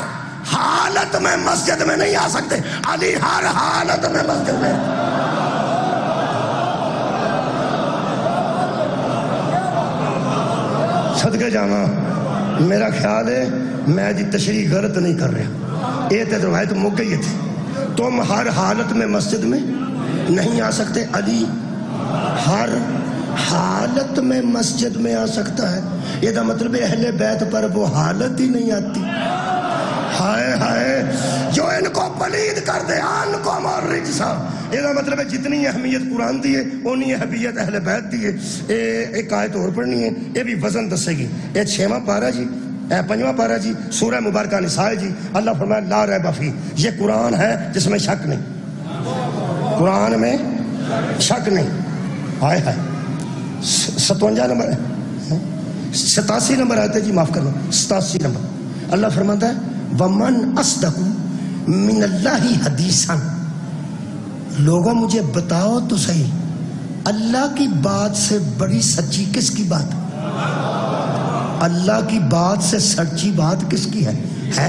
حالت میں مسجد میں نہیں آ سکتے علی ہر حالت میں مسجد میں صدقے جانا میرا خیال ہے میں جی تشریح غلط نہیں کر رہا یہ تو روایت مک گئی تھی تم ہر حالت میں مسجد میں نہیں آ سکتے علی ہر حالت میں مسجد میں آ سکتا ہے یہ دا مطلب اہل بیت پر وہ حالت ہی نہیں آتی ہائے ہائے جو ان کو پلید کر دے آن کو ہمار رجسا یہ دا مطلب ہے جتنی اہمیت قرآن دی ہے انہی اہمیت اہل بیت دی ہے ایک آیت اور پڑھنی ہے یہ بھی وزن دسے گی یہ 6واں پارہ جی 5واں پارہ جی سورہ مبارکہ نساء جی اللہ فرمایا لا ریب فیہ یہ قرآن ہے جس میں شک نہیں قرآن میں شک نہیں ہائے ہائے 57 نمبر 87 نمبر آیت ہے جی معاف کرنا 87 نمبر اللہ فرماتا ہے وَمَنْ أَصْدَقُ مِنَ اللَّهِ حَدِيثًا لوگوں مجھے بتاؤ تو صحیح اللہ کی بات سے بڑی سچی کس کی بات اللہ کی بات سے سچی بات کس کی ہے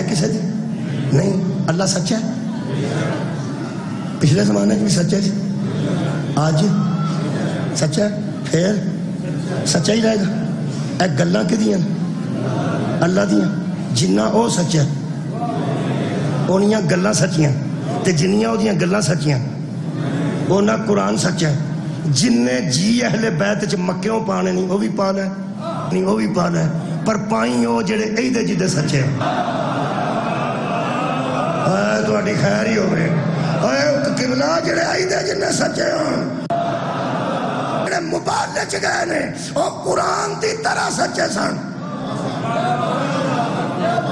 کسے دی نہیں اللہ سچا ہے پچھلے زمانے میں بھی سچا ہے آج سچا ہے پھر سچا ہی رہے گا ایک گلہ کی دیا اللہ دیا جنہ او سچا ہے انہیاں گلہ سچیاں تے جنیاں او دیاں گلہ سچیاں اونا قرآن سچا ہے جن نے جی اہل بیت چ مکیوں پانے نہیں وہ بھی پانا ہے نہیں وہ بھی پانا ہے پر پائیں وہ جڑے ایدے جدے سچے ہیں تو اڈی خیر ہی ہو گئے قبلہ جڑے ایدے جدے سچے ہیں جڑے مبالے چ گئے نے وہ قرآن دی طرح سچے سن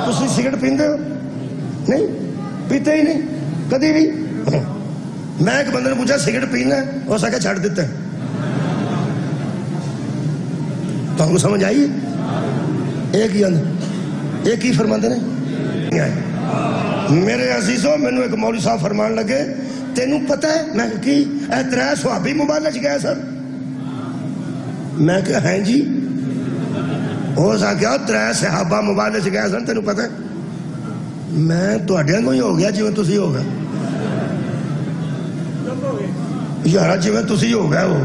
تسی سگرٹ پیندے ہو نہیں پیتے ہی نہیں کدی بھی میں ایک بندے نے پوچھا سگرٹ پینا ہے وہ سکے چھڑ دیتے ہیں تو ہم کو سمجھ آئیے ایک ہی فرماندے نے میرے عزیزوں میں نے ایک مولوی صاحب فرمان لگے تینوں پتہ ہے میں کہ اے 3 صحابی مبالغ گئے سر میں کہ ہیں جی ہو سکیا 3 صحابہ مبالغ گئے سن تینوں پتہ ہے میں تو اڈیاں کو ہی ہو گیا جی میں تسی ہو گیا یارا جی میں تسی ہو گیا وہ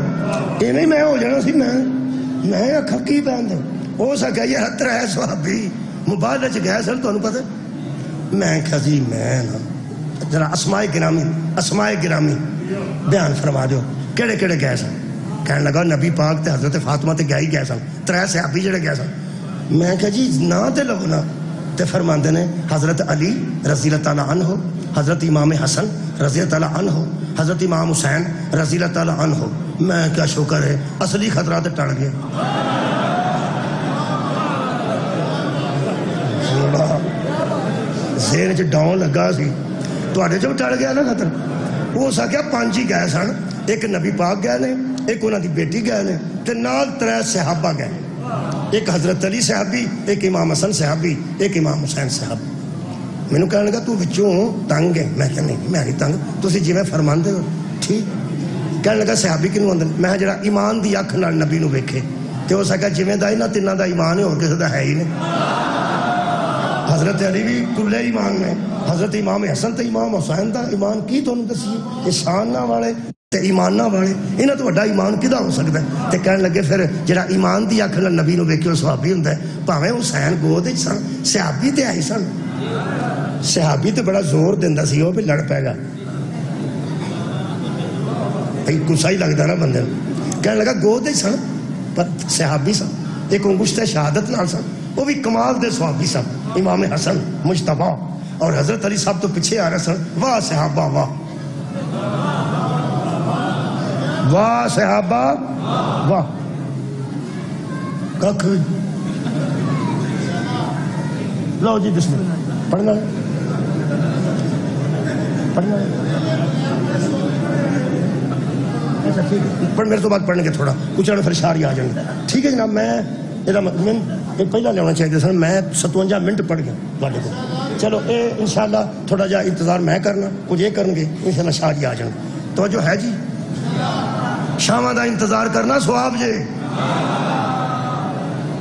یہ نہیں میں ہو جانا سی میں اکھا کی پہن دیں ہو سکیا یہ 3 صحابی مبالغ گئے سن تو انہوں پتہ میں کہا جی میں ذرا اسماء گرامی بیان فرما دیو کیڑے کیڑے گئے سن کہنے لگا نبی پاک تے حضرت فاطمہ تے گئے ہی گئے سن 3 صحابی جڑے گئے سن میں کہا جی نا تے لگو نا تے فرماندے نے حضرت علی رضی اللہ تعالیٰ عنہ حضرت امام حسن رضی اللہ تعالیٰ عنہ حضرت امام حسین رضی اللہ تعالیٰ عنہ میں کیا شکر ہے اصلی خطرات ٹڑ گئے ذہن چ ڈاؤن لگا سی تواڈے چ ٹڑ گیا نا خطر ہو سکیا 5 ہی گئے سن ایک نبی پاک گئے نے ایک انہاں دی بیٹی گئے نے تے نال 3 صحابہ گئے ایک حضرت علی صحابی ایک امام حسن صحابی ایک امام حسین صحابی میں نے کہنے لگا تو وچوں تنگ ہے میں کہا نہیں میں نہیں تنگ تسی جی میں فرمان دے ہو ٹھیک کہنے لگا صحابی کنوں اندر میں جڑا ایمان دی اکھ نال نبی نو ویکھے تو ہو سکا جویں دا انہاں تیناں دا ایمان ہے اور کسی دا ہے ہی نہیں. حضرت علی بھی کلے ایمان نے, حضرت امام حسن تے امام حسین دا ایمان کی تانوں دسیے, یہ شاناں والے تے ایماناں والے, انہاں تو وڈا ایمان کدا ہو سکدا ہے؟ تے کہن لگے پھر جڑا ایمان دی اکھ نال نبی نو ویکھے صحابی ہوندا ہے, بھاویں حسین گود وچ سن, صحابی تے آئی سن. صحابی تے بڑا زور دیندا سی, وہ بھی لڑ پے گا, غصہ ہی لگتا نا بندے کو. کہنے لگا گود وچ سن پر صحابی سن, ایک انگشت شہادت نال سن, وہ بھی کمال دے صحابی سن. امام حسن مجتبی اور حضرت علی صاحب تو پیچھے آ رہے سن. واہ صحابہ واہ, واہ صحابہ واہ. ککھ لو جی بسم اللہ پڑھنا پڑھنا پر میرے تو بعد پڑھنے کے تھوڑا کچھ پھر شعر آ جائیں گے. ٹھیک ہے جناب, میں پہلا لینا چاہیے سر, میں 57 منٹ پڑھ گیا تھوڑے کو. چلو اے انشاءاللہ تھوڑا جا انتظار میں کرنا, کچھ یہ کرن گے انشاءاللہ شعر آ جائیں گے. توجہ ہے جی, شامہ دا انتظار کرنا سواب جے.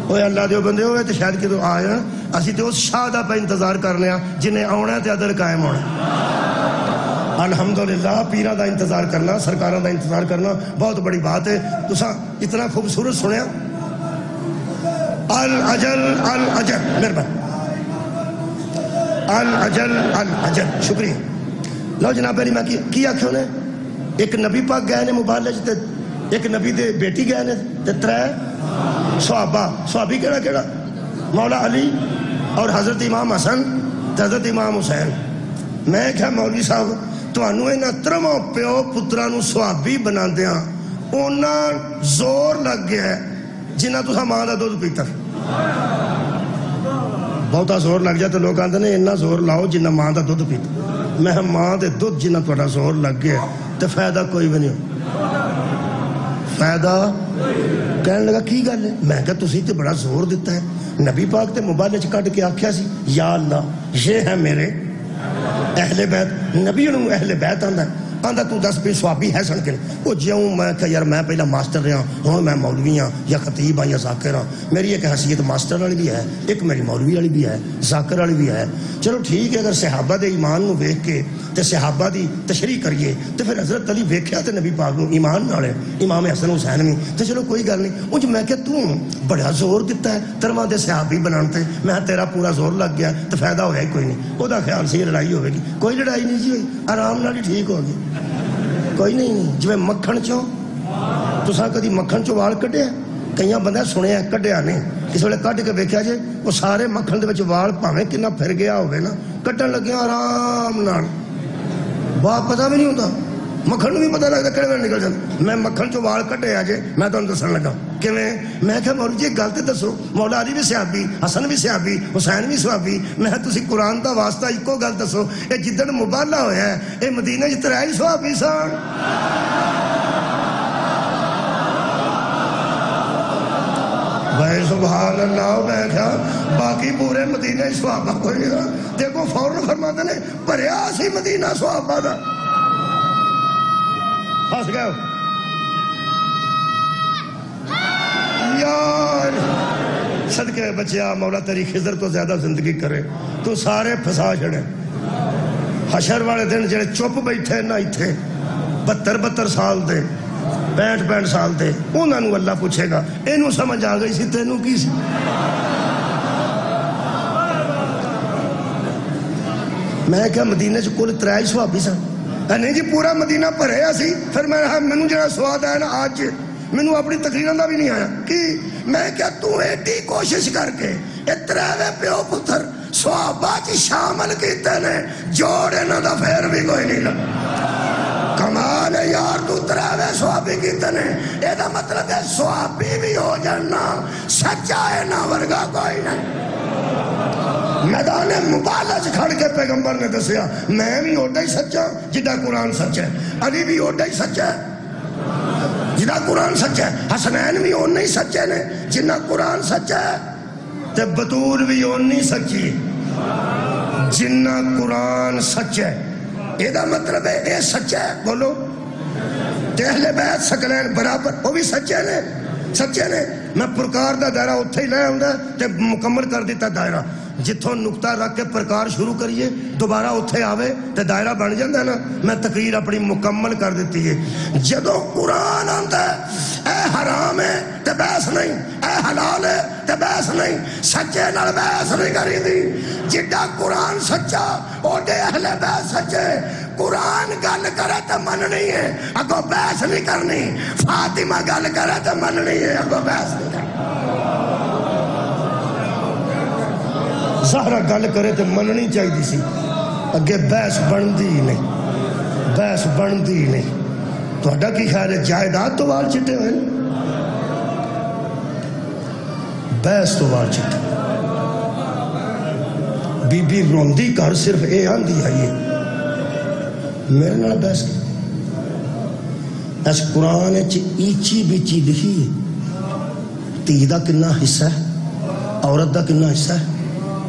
اوے اللہ دیو بندے ہوئے تو شاید کہ تو آ جان, اسی تو اس شاہ دا پہ انتظار کرنے ہیں جنہیں آنا تے عدل قائم ہونا. الحمدللہ پیرہ دا انتظار کرنا, سرکارہ دا انتظار کرنا بہت بڑی بات ہے. تسا اتنا خوبصورت سنیا العجل العجل, مہربان العجل العجل, شکریہ. لو جناب علی, میں کی آکھے انہیں, ایک نبی پاک گئے نے مبالغ تے, ایک نبی دے بیٹی گئے نے تے 3 صحابہ. صحابی کیڑا کیڑا؟ مولا علی اور حضرت امام حسن تے حضرت امام حسین. میں کہا مولوی صاحب تانوں انہاں 3 پیو پتراں نو صحابی بناندیاں انہاں زور لگ گیا ہے جنہاں تساں ماں دا دودھ پیتا. بہتا زور لگ جائے تو لوگ آندے نے اتنا زور لاؤ جنہ ماں دا دودھ پیتا. میں ماں دے دودھ جنہ تھوڑا زور لگ گیا تو فائدہ کوئی بھی نہیں. فائدہ کہنے لگا کی گل ہے؟ میں کہا تسی تے بڑا زور دیتا ہے, نبی پاک تے موبائل چ کٹ کے آکھیا سی یا اللہ یہ ہے میرے اہل بیت. نبی انہوں اہل بیت آندا ہے, آندا تو دس بھی صحابی ہے سن کے. وہ جیوں میں کہا یار میں پہلا ماسٹر رہا ہوں, میں مولوی ہاں یا خطیب ہاں یا ذاکر ہاں. میری ایک حیثیت ماسٹر والی بھی ہے, ایک میری مولوی والی بھی ہے, ذاکر والی بھی ہے. چلو ٹھیک ہے, اگر صحابہ دے ایمان نو ویکھ کے تے صحابہ دی تشریح کریے تو پھر حضرت علی ویکھیا تے نبی پاک نو ایمان نال, امام حسن حسین بھی, تو چلو کوئی گل نہیں. انج میں کہ تو بڑا زور دیتا ہے 3 دے صحابی بناتے. میں تیرا پورا زور لگ گیا تو فائدہ ہویا ہی کوئی نہیں. وہ دا خیال سی لڑائی ہوئے گی, کوئی لڑائی نہیں جی ہوئی, آرام نال ہی ٹھیک ہو گئی. کوئی نہیں جی مکھن چوں تساں کدی مکھن چوں وال کڈیا؟ کئی بندہ سنیا کڈیا نہیں, کسی ویلے کڈ کے ویکھیا جے وہ سارے مکھن دے وچ وال بھاویں کنا پھر گیا ہوئے نا, کڈن لگیا آرام نال, باپ پتہ بھی نہیں ہوتا, مکھن بھی پتہ لگتا کہڑے ویلے نکل جاتا. میں مکھن چوں وال کڈے جے, میں تانوں دسن لگا کیویں. میں کہا مولوی جی گل تے دسو, مولا علی بھی صحابی, حسن بھی صحابی, حسین بھی صحابی. میں تسی قرآن دا واسطہ اکو گل دسو, اے جدن مبالغہ ہویا ہے اے مدینہ وچ 3 صحابی سن. بھائی سبحان اللہ. میں کہا باقی پورے مدینہ صحابہ کوئی نہیں. دیکھو فوراً فرماتے نے بھریا سی مدینہ صحابہ دا. پھنس گئے یار, صدقے بچیا مولا تیری خضر تو زیادہ زندگی کرے, تو سارے پھسا چھڑے. حشر والے دن جڑے چپ بیٹھے نہ ایتھے 72 سال دے 65 سال دے, انہاں نو اللہ پوچھے گا اینو سمجھ آ گئی سی تینوں کی سی. میں کہا مدینہ چ کل 3 صحابی سن. نہیں جی پورا مدینہ بھریا سی. پھر میں جڑا سواد آیا نا آج مینوں اپنی تقریراں دا بھی نہیں آیا کہ میں کیا تو ایڈی کوشش کر کے اے 3 پیو پتر صحابہ چ شامل کیتے نے, جوڑ انہاں دا پھر بھی کوئی نہیں لگا. کمال ہے یار, تو 3 صحابی کیتے نے, اے دا مطلب ہے صحابی بھی ہو جانا سچا ہے نہ ورگا کوئی نہیں. میدان مبالغ کھڑ کے پیغمبر نے دسیا میں بھی اوڈا ہی سچا جدا قرآن سچ ہے, علی بھی اوڈا ہی سچا ہے جدا قرآن سچ ہے, حسنین بھی اونے ہی سچے نے جنہ قرآن سچا ہے, تے بطول بھی اونی سچی جنہ قرآن سچ ہے. یہ دا مطلب ہے اے سچا ہے, بولو تے اہل بیت ثقلین برابر وہ بھی سچے نے میں پرکار دا دائرہ اتھے ہی لے آؤں تے مکمل کر دیتا دائرہ جتھوں نقطہ رکھ کے پرکار شروع کریے دوبارہ اتھے آوے تے دائرہ بن جاندہ نا میں تقریر اپنی مکمل کر دیتی ہے جدوں قرآن آندا ہے اے حرام ہے تے بحث نہیں اے حلال ہے تے بحث نہیں سچے نال بحث نہیں کری دی جڈا قرآن سچا اوڈے اہل بیت سچے قرآن گل کرے تے مننی ہے اگوں بحث نہیں کرنی فاطمہ گل کرے تے مننی ہے اگوں بحث نہیں کرنی زہرہ گل کرے تے مننی چاہیے سی اگے بحث بندی نہیں بحث بندی نہیں تو اڈا کی خیال ہے جائیداد تو وال چٹے ہوئے بحث تو وال چٹے بی بی روندی کر صرف اے آندھی آئیے میرے نال بحث کی اس قرآن ایچی بیچی لکھی ہے تی دا کنہ حصہ ہے عورت دا کنہ حصہ ہے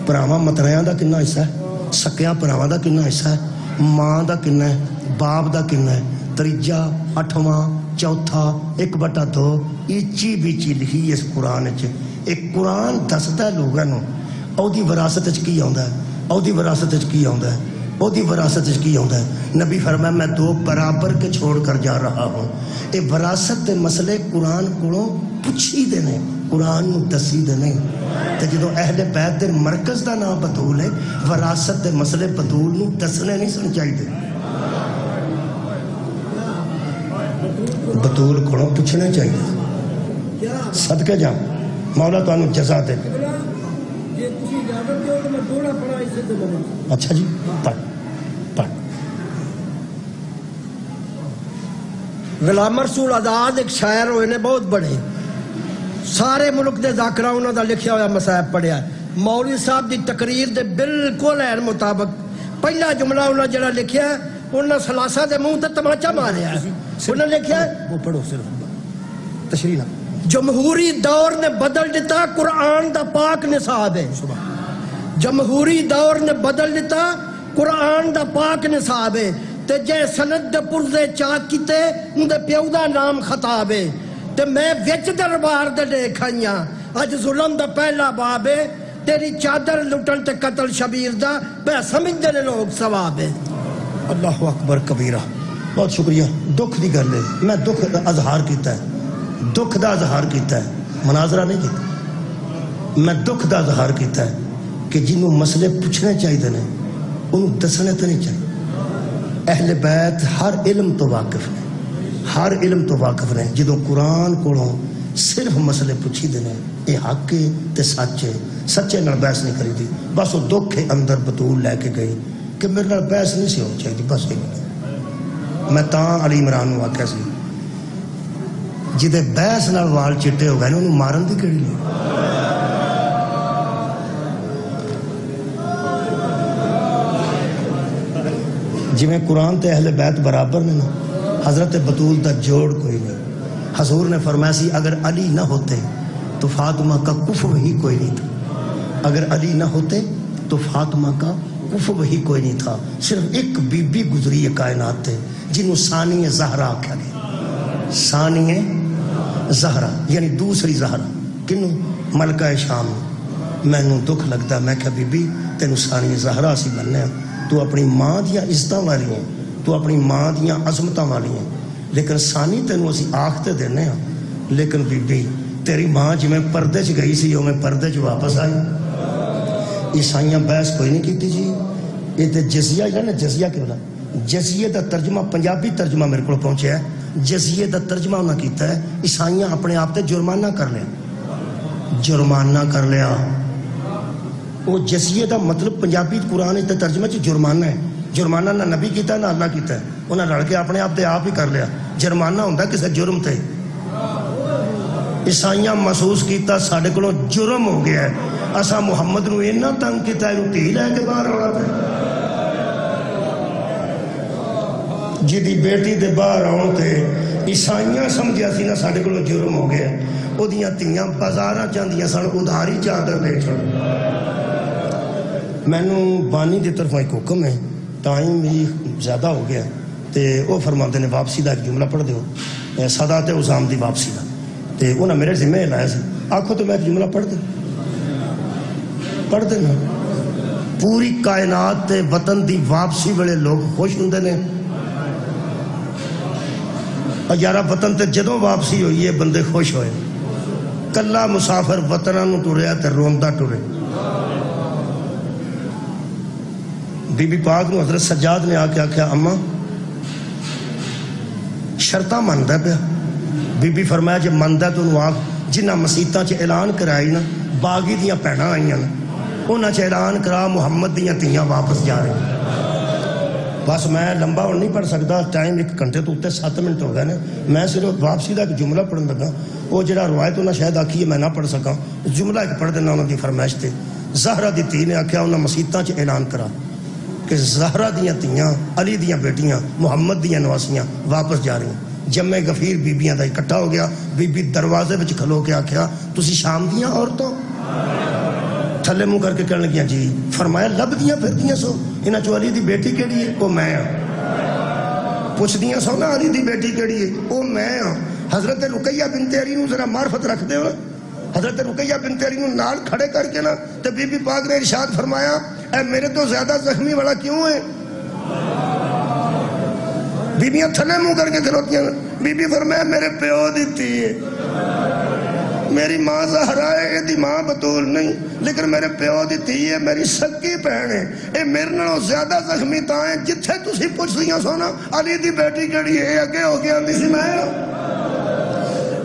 پراواں متریاں دا کنہ حصہ ہے سکیاں پراواں دا کنہ حصہ ہے ماں دا کنہ ہے باپ دا کنہ ہے تریجا اٹھواں چوتھا 1/2 ایچی بیچی لکھی ہے اس قرآن ایک قرآن دستا ہے لوگاں نو او دی وراثت کی آندا ہے او دی وراثت کی آندا ہے او دی وراثت کی آندا ہے نبی فرمایا میں 2 برابر کے چھوڑ کر جا رہا ہوں اے وراثت دے مسئلے قرآن کولوں پوچھی دے نے قرآن نو دسی دے نہیں تے جدوں اہل بیت دے مرکز دا نام بطول ہے وراثت دے مسئلے بطول نو دسنے نہیں سن چاہیے بطول کولوں پوچھنے چاہیے صدقے جا مولا تانوں جزا دے اچھا جی پڑھ غلام رسول آزاد ایک شاعر ہوئے نے بہت بڑے سارے ملک دے ذاکرہ انہوں دا لکھیا ہوا مصائب پڑھیا مولوی صاحب دی تقریر دے بالکل ہے مطابق پہلا جملہ انہوں جڑا لکھیا ہے انہوں سلاسہ دے منہ تے تماچا ماریا ہے انہوں لکھیا ہے وہ پڑھو صرف تشریح نہ جمہوری دور نے بدل دیتا قرآن دا پاک نصاب ہے جمہوری دور نے بدل دیتا قرآن دا پاک نصاب ہے تے جے سند دے پرزے چاک کیتے ان دے پیو دا نام خطاب ہے تے میں وچ دربار دے دیکھائیاں اج ظلم دا پہلا باب ہے تیری چادر لٹن تے قتل شبیر دا بے سمجھ دے لوگ ثواب ہے اللہ اکبر کبیرہ بہت شکریہ دکھ دی گل ہے میں دکھ دا اظہار کیتا ہے دکھ دا اظہار کیتا ہے مناظرہ نہیں کیتا میں دکھ دا اظہار کیتا ہے کہ جنہوں مسئلے پوچھنے چاہیے نے انہوں دسنے تو نہیں چاہیے اہل بیت ہر علم تو واقف نے ہر علم تو واقف نے جدوں قرآن کولوں صرف مسئلے پوچھی دے نے اے حق ہے تے سچ ہے سچے نال بحث نہیں کری دی بس وہ دکھ اندر بطول لے کے گئی کہ میرے نال بحث نہیں سی ہونی چاہیے بس میں تاں علی عمران نوں آکھیا سی جدے بحث نال وال چٹے ہو گئے نے انہوں مارن دی کیڑی نہیں جی میں قرآن تے اہل بیت برابر نے نا حضرت بطول دا جوڑ کوئی نہیں حضور نے فرمایا سی اگر علی نہ ہوتے تو فاطمہ کا کفو ہی کوئی نہیں تھا اگر علی نہ ہوتے تو فاطمہ کا کفو ہی کوئی نہیں تھا صرف ایک بی بی گزری ہے کائنات تے جنہوں ثانی زہرا آکھا گیا ثانی زہرا یعنی دوسری زہرا کنوں ملکہ شام میں نوں دکھ لگتا میں کہا بی بی تینوں ثانی زہرا سی بننے ہیں تو اپنی ماں دیاں عزتاں والی ہیں تو اپنی ماں دیاں عظمتاں والی ہیں لیکن ثانی تینوں اسی آختے دینے ہیں لیکن بی بی تیری ماں جی میں پردے چ گئی سی میں پردے چ واپس آئی عیسائیاں بحث کوئی نہیں کیتی جی یہ تے جزیہ ہے نا جزیہ کیا بلا جزیے دا ترجمہ پنجابی ترجمہ میرے کو پہنچیا ہے جزیے دا ترجمہ انہوں نے کیتا ہے عیسائیاں اپنے آپ تے جرمانہ کر لیا جرمانہ کر لیا وہ جزیے دا مطلب پنجابی قرآن تے ترجمہ چ جرمانہ ہے جرمانہ نہ نبی کیتا ہے نہ اللہ کیتا ہے انہوں نے لڑ کے اپنے آپ تے آپ ہی کر لیا جرمانہ ہوندہ کسے جرم تے عیسائیاں محسوس کیتا ساڑھے کلوں جرم ہو گیا ہے اسا محمد نو اینا تنگ کیتا ہے تی لے کے باہر ہونا پہ جدی بیٹی دے باہر آن تے عیسائیاں سمجھیا سی نہ ساڑھے کلوں جرم ہو گیا او دیاں تیاں بازاراں چاندیاں سن ادھاری چادر دے چھوڑ میں نو بانی دی طرف ایک حکم ہے ٹائم بھی زیادہ ہو گیا تے وہ فرماتے نے واپسی دا ایک جملہ پڑھ دیو سادات عظام دی واپسی دا تے انہاں میرے ذمہ لایا سی آخو تو میں جملہ پڑھ دینا. پوری کائنات تے وطن دی واپسی والے لوگ خوش ہوندے نے. اور یارا وطن تے جدوں واپسی ہوئی ہے بندے خوش ہوئے. کلا مسافر وطناں نوں ٹریا تے روندا ٹرے. بی بی پاک نو حضرت سجاد نے آ کے آخیا اماں شرطاں مندا پیا. بی بی فرمایا جے مندا تو انہوں آخ جنہ مسیتاں چ اعلان کرائی نا باغی دیاں بھیڑاں آئیاں نا انہاں چ اعلان کرا محمد دیاں تیاں واپس جا رہی. بس میں لمبا ہوں نہیں پڑھ سکتا, ٹائم 1 گھنٹے تو اتنے 7 منٹ ہو گئے نے. میں صرف واپسی کا ایک جملہ پڑھن لگا. وہ جڑا روایت انہیں شاید آخی ہے میں نہ پڑھ سکا, جملہ ایک پڑھ دینا انہوں کی فرمائش تے. زہرا دی تھی نے آخیا انہاں مسیتاں چ اعلان کرا کہ زہرا دیاں تیاں علی دیاں بیٹیاں محمد دیاں نواسیاں واپس جا رہی. جمع غفیر بیبیاں دا اکٹھا ہو گیا. بی بی دروازے وچ کھلو کے آخیا تسی شام دیاں عورتوں تھلے منہ کر کے کہنے لگیاں جی. فرمایا لب دیاں پھردیاں سو انہاں چو علی دی بیٹی کیڑی ہے؟ وہ میں ہاں. پوچھ دیاں سو نا علی دی بیٹی کیڑی ہے؟ وہ میں ہاں. حضرت رقیہ بنت علی نو ذرا معرفت رکھ دے ہو. حضرت رقیہ بنت علی نو نال کھڑے کر کے نا تے بی بی پاک نے ارشاد فرمایا اے میرے تو زیادہ زخمی والا کیوں ہے؟ بیبیاں تھلے منہ کر کے کھلوتیاں. بی بی فرمایا میرے پیو دیتی ہے, میری ماں زہرا ہے, یہ دی ماں بطول نہیں, لیکن میرے پیو دی تھی ہے, میری سکی بہن ہے. اے میرے نالوں زیادہ زخمی تاں ہیں جتھے تسی پوچھ دیاں سو نا علی دی بیٹی کیڑی ہے اگے ہو کے آندی سی میں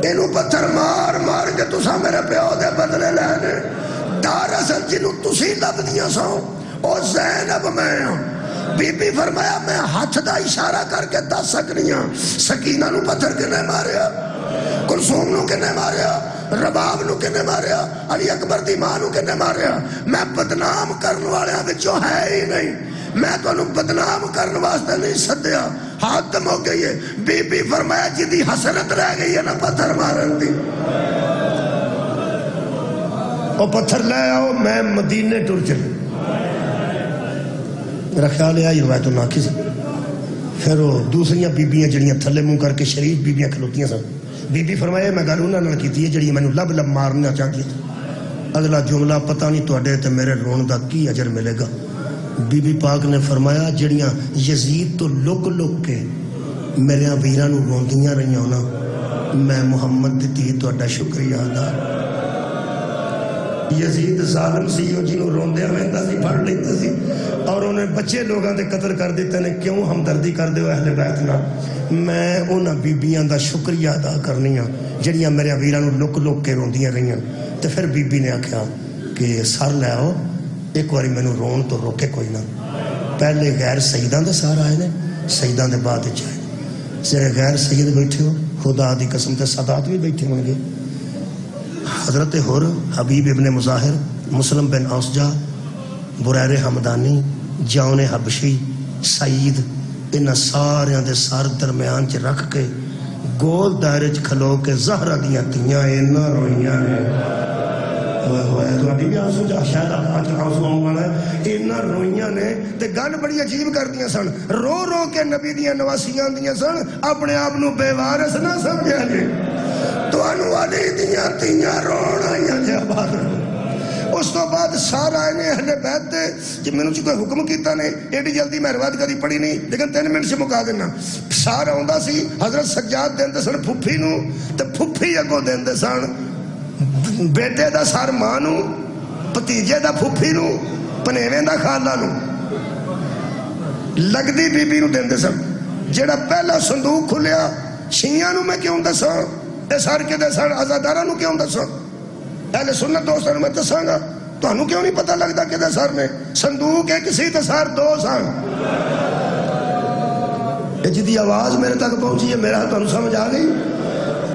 اینو پتھر مار مار کے تساں میرے پیو دے بدلے لینے. دراصل جنوں تسی لب دیاں سو او زینب میں ہوں. بی بی فرمایا میں ہاتھ دا اشارہ کر کے دس سکنی ہوں سکینہ نو پتھر کے نہیں ماریا, کلثوم نو کے نہیں ماریا, رباب نو کے نہیں ماریا, علی اکبر دی ماں نو کے نہیں ماریا. میں بدنام کرن والے وچوں ہے ہی نہیں. میں تو انہوں بدنام کرن واسطے نہیں سدیا. حاتم ہو گئی ہے. بی بی فرمایا جدی حسرت رہ گئی ہے نا پتھر مارن دی او پتھر لے آؤ میں مدینے ٹر چلے. میرا خیال ہے آئی روایت ناقص. پھر وہ دوسریاں بیبیاں جڑیاں تھلے منہ کر کے شریف بیبیاں کھلوتیاں سن. بی بی فرمایا میں گل انہاں نال کیتی ہے جڑی مینوں لب لب مارنا چاہتی ہے. اگلا جملہ پتہ نہیں تواڈے تے میرے رون دا کی اجر ملے گا. بی بی پاک نے فرمایا جڑیاں یزید تو لک لک کے میرے ویراں نوں روندیاں رہیاں نا میں محمد دی تھی تواڈا شکریہ ادا. یزید ظالم سی وہ جنہوں روندیا رہتا سی پڑھ لیتا سی اور انہیں بچے لوگاں دے قتل کر دیتے نے. کیوں ہمدردی کر دے اہل بیت نال. میں انہاں بیبیاں دا شکریہ ادا کرنی ہاں جڑیاں میرے ویراں نوں لک لک کے روندیاں رہیاں. تے پھر بی بی نے آکھیا کہ سر لے آؤ ایک باری مینوں رون تو روکے کوئی نہ. پہلے غیر سیداں دے سار آئے نے, سیداں دے بعد چاہے جڑے غیر سید بیٹھے ہو خدا دی قسم تے سادات بھی بیٹھے ہوں گے. حضرت حر, حبیب ابن مظاہر, مسلم بن اوسجا, بریر حمدانی, جون حبشی, سعید, انہاں ساریاں دے سار درمیان چ رکھ کے گول دائرے چ کھلو کے زہرا دیاں تیاں اینا روئیاں نے. تواڈی بھی آنسو شاید آج آنسو آؤں والا ہے. اینا روئیاں نے تے گل بڑی عجیب کر دیاں سن. رو رو کے نبی دیاں نواسیاں دیاں سن. اپنے آپ نو بے وارث نہ سمجھا جے. تانوں علی دیاں تیاں رون آئیاں جے باہر. اس تو بعد سارا آئے نے اہل بیت تے جب میں نے کوئی حکم کیتا نے ایڈی جلدی میں روایت کدی پڑھی نہیں لیکن 3 منٹ سے مکا دینا. سارا ہوندا سی حضرت سجاد دیندے سن پھپھی نو تے پھپھی اگوں دیندے سن بیٹے دا سر ماں نو, بھتیجے دا پھپھی نو, پنیویں دا خالہ نو, لگدی بی بی نو دیندے سن. جیڑا پہلا صندوق کھلیا شیعہ نو میں کیوں دساں اے سر کے دے سن, عزاداراں نو کیوں دساں, اہل سنت دوستاں نو میں دساں گا. تانوں کیوں نہیں پتہ لگدا کہ دے سر نے صندوق ہے کسی تے سر 2 سن. جدی آواز میرے تک پہنچی ہے میرا تانوں سمجھ آ گئی.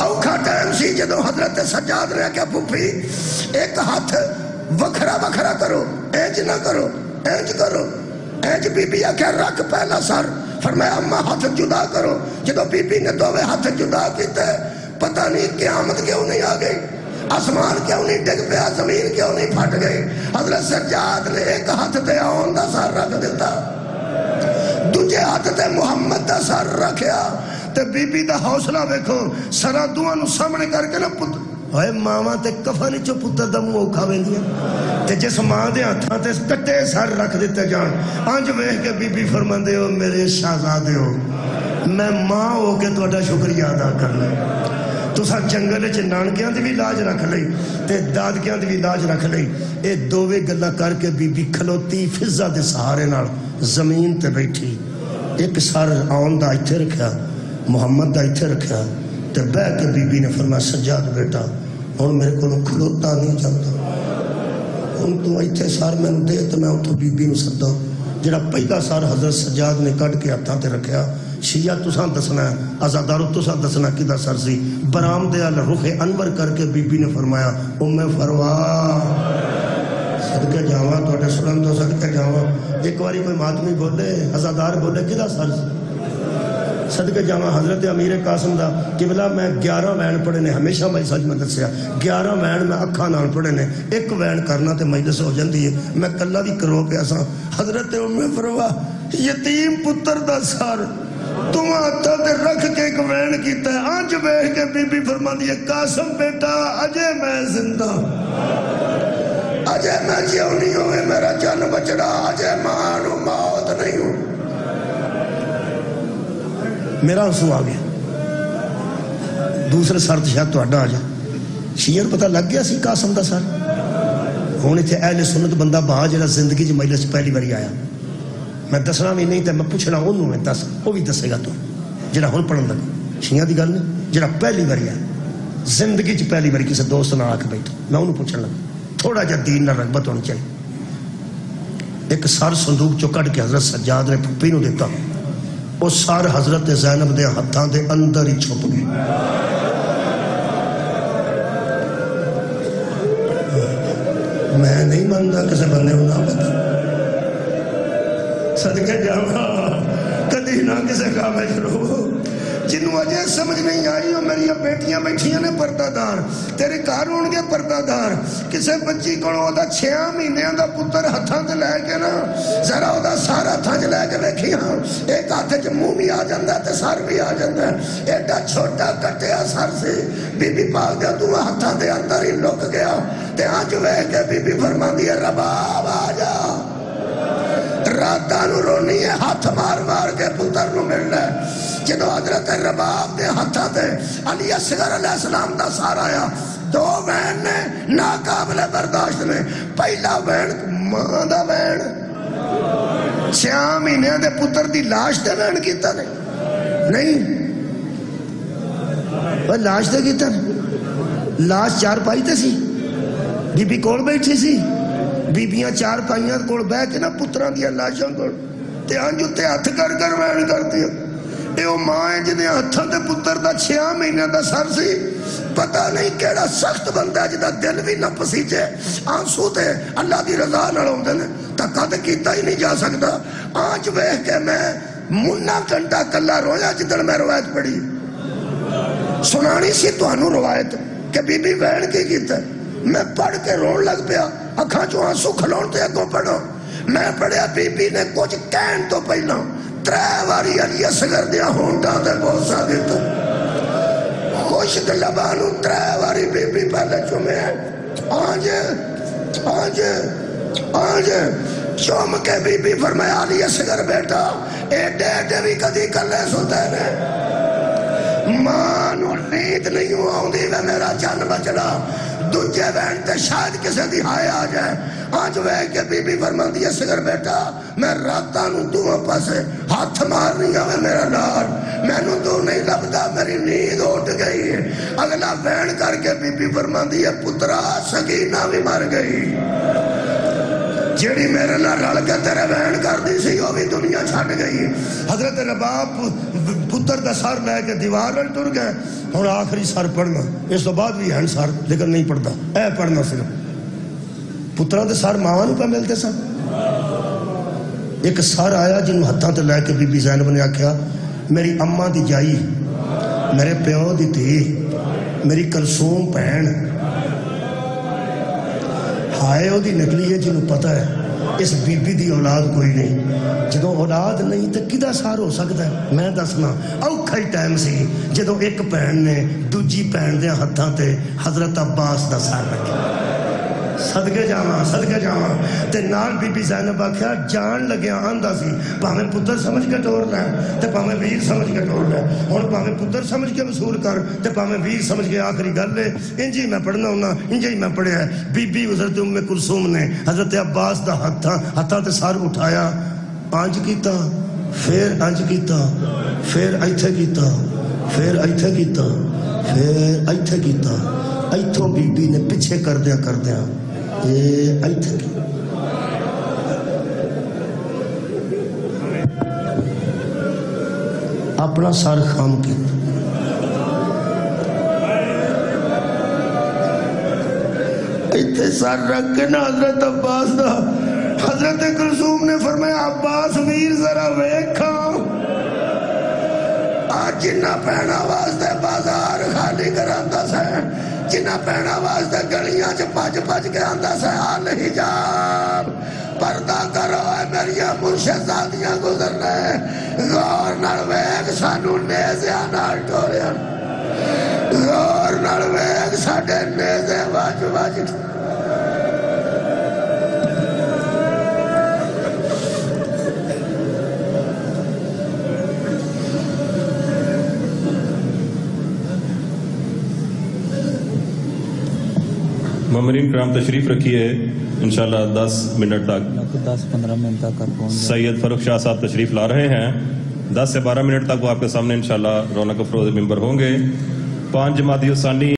اوکھا ٹائم سی جدو حضرت سجاد نے کیا پھپھی ایک ہاتھ وکھرا وکھرا کرو, اینج نہ کرو, اینج کرو, اینج. بی بی آکھیا رکھ پہلا سر. فرمایا اماں ہاتھ جدا کرو. جدو بی بی نے دوویں ہاتھ جدا کیتے پتہ نہیں قیامت کیوں نہیں آ گئی, آسمان کیوں نہیں ڈگ پیا, زمین کیوں نہیں پھٹ گئی. حضرت سجاد نے ایک ہاتھ تے آن دا سر رکھ دیتا, دوجے ہاتھ تے محمد دا سر رکھیا. تے بی بی دا حوصلہ ویکھو, سرا دوواں نو سامنے کر کے نا ہوئے ماواں تے کفن چو پتر دا منہ اوکھا ویندیاں تے جس ماں دے ہتھاں تے کٹے سر رکھ دیتے جان انج ویکھ کے بی بی فرماندے ہو میرے شہزادے ہو میں ماں ہو کے تہاڈا شکریہ ادا کرنا تساں جنگل وچ نانکیاں دی بھی لاج رکھ لئی تے دادکیاں دی بھی لاج رکھ لئی اے دوویں گلاں کر کے بی بی کھلوتی فضا دے سہارے نال زمین تے بیٹھی ایک سر آن دا ایتھے رکھیا محمد دا ایتھے رکھیا تے بہ کے بی بی نے فرمایا سجاد بیٹا ہن میرے کولوں کھلوتا نہیں جاندا ہن تو ایتھے سر مینوں دے تے میں اتھوں بی بی نوں سدا جڑا پہلا سر حضرت سجاد نے کڈ کے ہتھاں تے رکھیا شیعہ تساں دسنا آزادارو تساں دسنا کدا سر سی برآمدے ال رخ انور کر کے بی بی نے فرمایا فروا صدقے جاواں تہاڈے سنن تو صدقے جاواں ایک واری کوئی ماتمی بولے آزادار بولے کدا سر صدقے جاواں حضرت امیر قاسم دا قبلہ میں 11 وین پڑھے نے ہمیشہ میں سچ میں دسیا 11 وین میں اکھاں نال پڑھے نے ایک وین کرنا تے مجلس ہو جاندی ہے میں کلا بھی کرو پیا سا حضرت فروا یتیم پتر دا سر تم ہتھاں تے رکھ کے ایک وین کیتا ہے انج ویکھ کے بی بی فرماندی ہے قاسم بیٹا اجے میں زندہ اجے میں جیو نہیں ہوئے میرا جان بچڑا اجے مانو موت نہیں ہوں میرا آنسو آ گیا دوسرے سر تو شاید تہاڈا آ جائے شیعہ پتہ لگ گیا سی قاسم دا سر ہن ایتھے اہل سنت بندہ باہر جڑا زندگی چ مجلس پہلی باری آیا میں دسنا بھی نہیں تے میں پوچھنا انہوں میں دس وہ بھی دسے گا تو جڑا ہن پڑھن لگا شیعہ دی گل نہیں جڑا پہلی باری آیا زندگی چ پہلی باری کسی دوست نال آ کے بیٹھا میں انہوں پوچھن لگا تھوڑا جا دین نال رغبت ہونی چاہیے ایک سر صندوق چو کڈ کے حضرت سجاد نے پھپھی نوں دیتا وہ سر حضرت زینب دے ہتھاں دے اندر ہی چھپ گئے میں نہیں مانتا کسی بندے کو نہ پتا صدقے جاواں کدی نہ کسی کام شروع جنہوں اجے سمجھ نہیں آئی ہو میری بیٹیاں بیٹھیاں نے پردہ دار تیرے گھر ہون گے پردہ دار کسے بچی کو 6 مہینے دا پتر ہتھاں تے لے کے نا ذرا دا سارا ہتھاں تے لے کے ویکھی ہاں ایک ہاتھ وچ منہ بھی آ جاندا تے سر بھی آ جاندا ایڈا چھوٹا کٹیا سر سے بی بی پاک دا دو ہتھاں دے اندر ہی لک گیا تے اج ویکھ کے بی بی فرماندی ہے رباب آ جا راتاں نوں رونی ہے ہاتھ مار مار کے پتر نوں ملنا جدو حضرت رباب دے ہتھاں تے علی اصغر علیہ السلام دا سار آیا 2 وین نے ناقابل برداشت نے پہلا وین ماں دا وین 6 مہینے دے پتر دی لاش تے وین کیتا نہیں وہ لاش تے کیتا لاش 4 پائی تے سی بی بی کول بیٹھی سی بیبیاں 4 پائیاں کول بہ کے نا پتراں دی لاشاں کول تے انج تے ہتھ کر وین کردی اے او ماں ہے جدے ہتھاں تے پتر دا 6 مہینے دا سر سی پتہ نہیں کیڑا سخت بندہ ہے جدا دل بھی نہ پسیجے آنسو تے اللہ دی رضا نال ہوندے نے تکا تے کیتا ہی نہیں جا سکدا آج ویکھ کے میں منا گھنٹہ کلا رویا جدن میں روایت پڑھی سنانی سی تانوں روایت کہ بی بی وین کی کیتا میں پڑھ کے رون لگ پیا اکھاں چوں آنسو کھلون تے اگوں پڑھو میں پڑھیا بی بی نے کچھ کہن تو پہلا 3 واری علی اصغر دیا ہونٹاں تے بوسا دیتا خوشک لبانو 3 واری بی بی پہلے چومے آج چوم کے بی بی فرمایا علی اصغر بیٹا ایڈے ایڈے بھی کدی کلے سوتے نے ماں نو نیند نہیں آوندی وے میرا جان بچڑا دوجے وین تے شاید کسے دی ہائے آ جائے آج ویکھ کے بی بی فرماندی ہے اصغر بیٹا میں راتاں نوں دوواں پاسے ہاتھ مارنی آوے میرا لال مینوں تو نہیں لبدا میری نیند اٹھ گئی اگلا وین کر کے بی بی فرماندی ہے پترا سکینہ بھی مر گئی جیڑی میرے نال رل کے تیرے وین کردی سی وہ بھی دنیا چھڈ گئی حضرت رباب پتر دا سر لے کے دیوار وچ ٹر گئے ہن آخری سر پڑھنا اس تو بعد بھی ہیں سر لیکن نہیں پڑھدا اے پڑھنا صرف پتراں دے سر ماواں نوں پہ ملتے سن ایک سر آیا جنوں ہتھاں تے لے کے بی بی زینب نے آکھیا میری اماں دی جائی میرے پیو دی دھی میری کلثوم بہن ہائے وہ دی نکلی ہے جنہوں پتہ ہے اس بی بی دی اولاد کوئی نہیں. جدو اولاد نہیں تو کدا سار ہو سکتا ہے؟ میں دسنا اوکھا ہی ٹائم سی جدو ایک بہن نے دوجی بہن دے ہتھاں تے حضرت عباس دا سر رکھا. صدقے جاواں تے نال بی بی زینب آکھیا جان لگیا آندا سی پاویں پتر سمجھ کے ٹور لے تے پاویں ویر سمجھ کے ٹور لے. ہن پاویں پتر سمجھ کے وصول کر تے پاویں ویر سمجھ کے آخری گل ہے. انجی میں پڑھنا ہونا انجی میں پڑھیا ہے. بی بی حضرت ام کلثوم نے حضرت عباس دا ہتھاں تے سر اٹھایا, انج کیتا, پھر انج کیتا, پھر ایتھے کیتا, پھر ایتھے کیتا, پھر ایتھے کیتا. ایتھوں بی بی نے پیچھے کردیاں ایتھے کی اپنا سر خام کی ایتھے سر رکھ کے نا حضرت عباس دا. حضرت کلثوم نے فرمایا عباس ویر ذرا ویکھا آج جنہ پہنا واسطے بازار خالی کراندا سا, جنہ پہنا واسطے گلیاں چ پج کے آندا سا حال حجاب پردہ کرو اے میریاں مرشدزادیاں گزرنا ہے. غور نال ویکھ سانو نیزیاں نال ٹوریا, غور نال ویکھ ساڈے نیزے وج ممرین کرام تشریف رکھیے. انشاءاللہ 10 منٹ تک 10-15 منٹ تک سید فاروق شاہ صاحب تشریف لا رہے ہیں. 10 سے 12 منٹ تک وہ آپ کے سامنے انشاءاللہ رونق افروز ممبر ہوں گے. 5 جمادی الثانی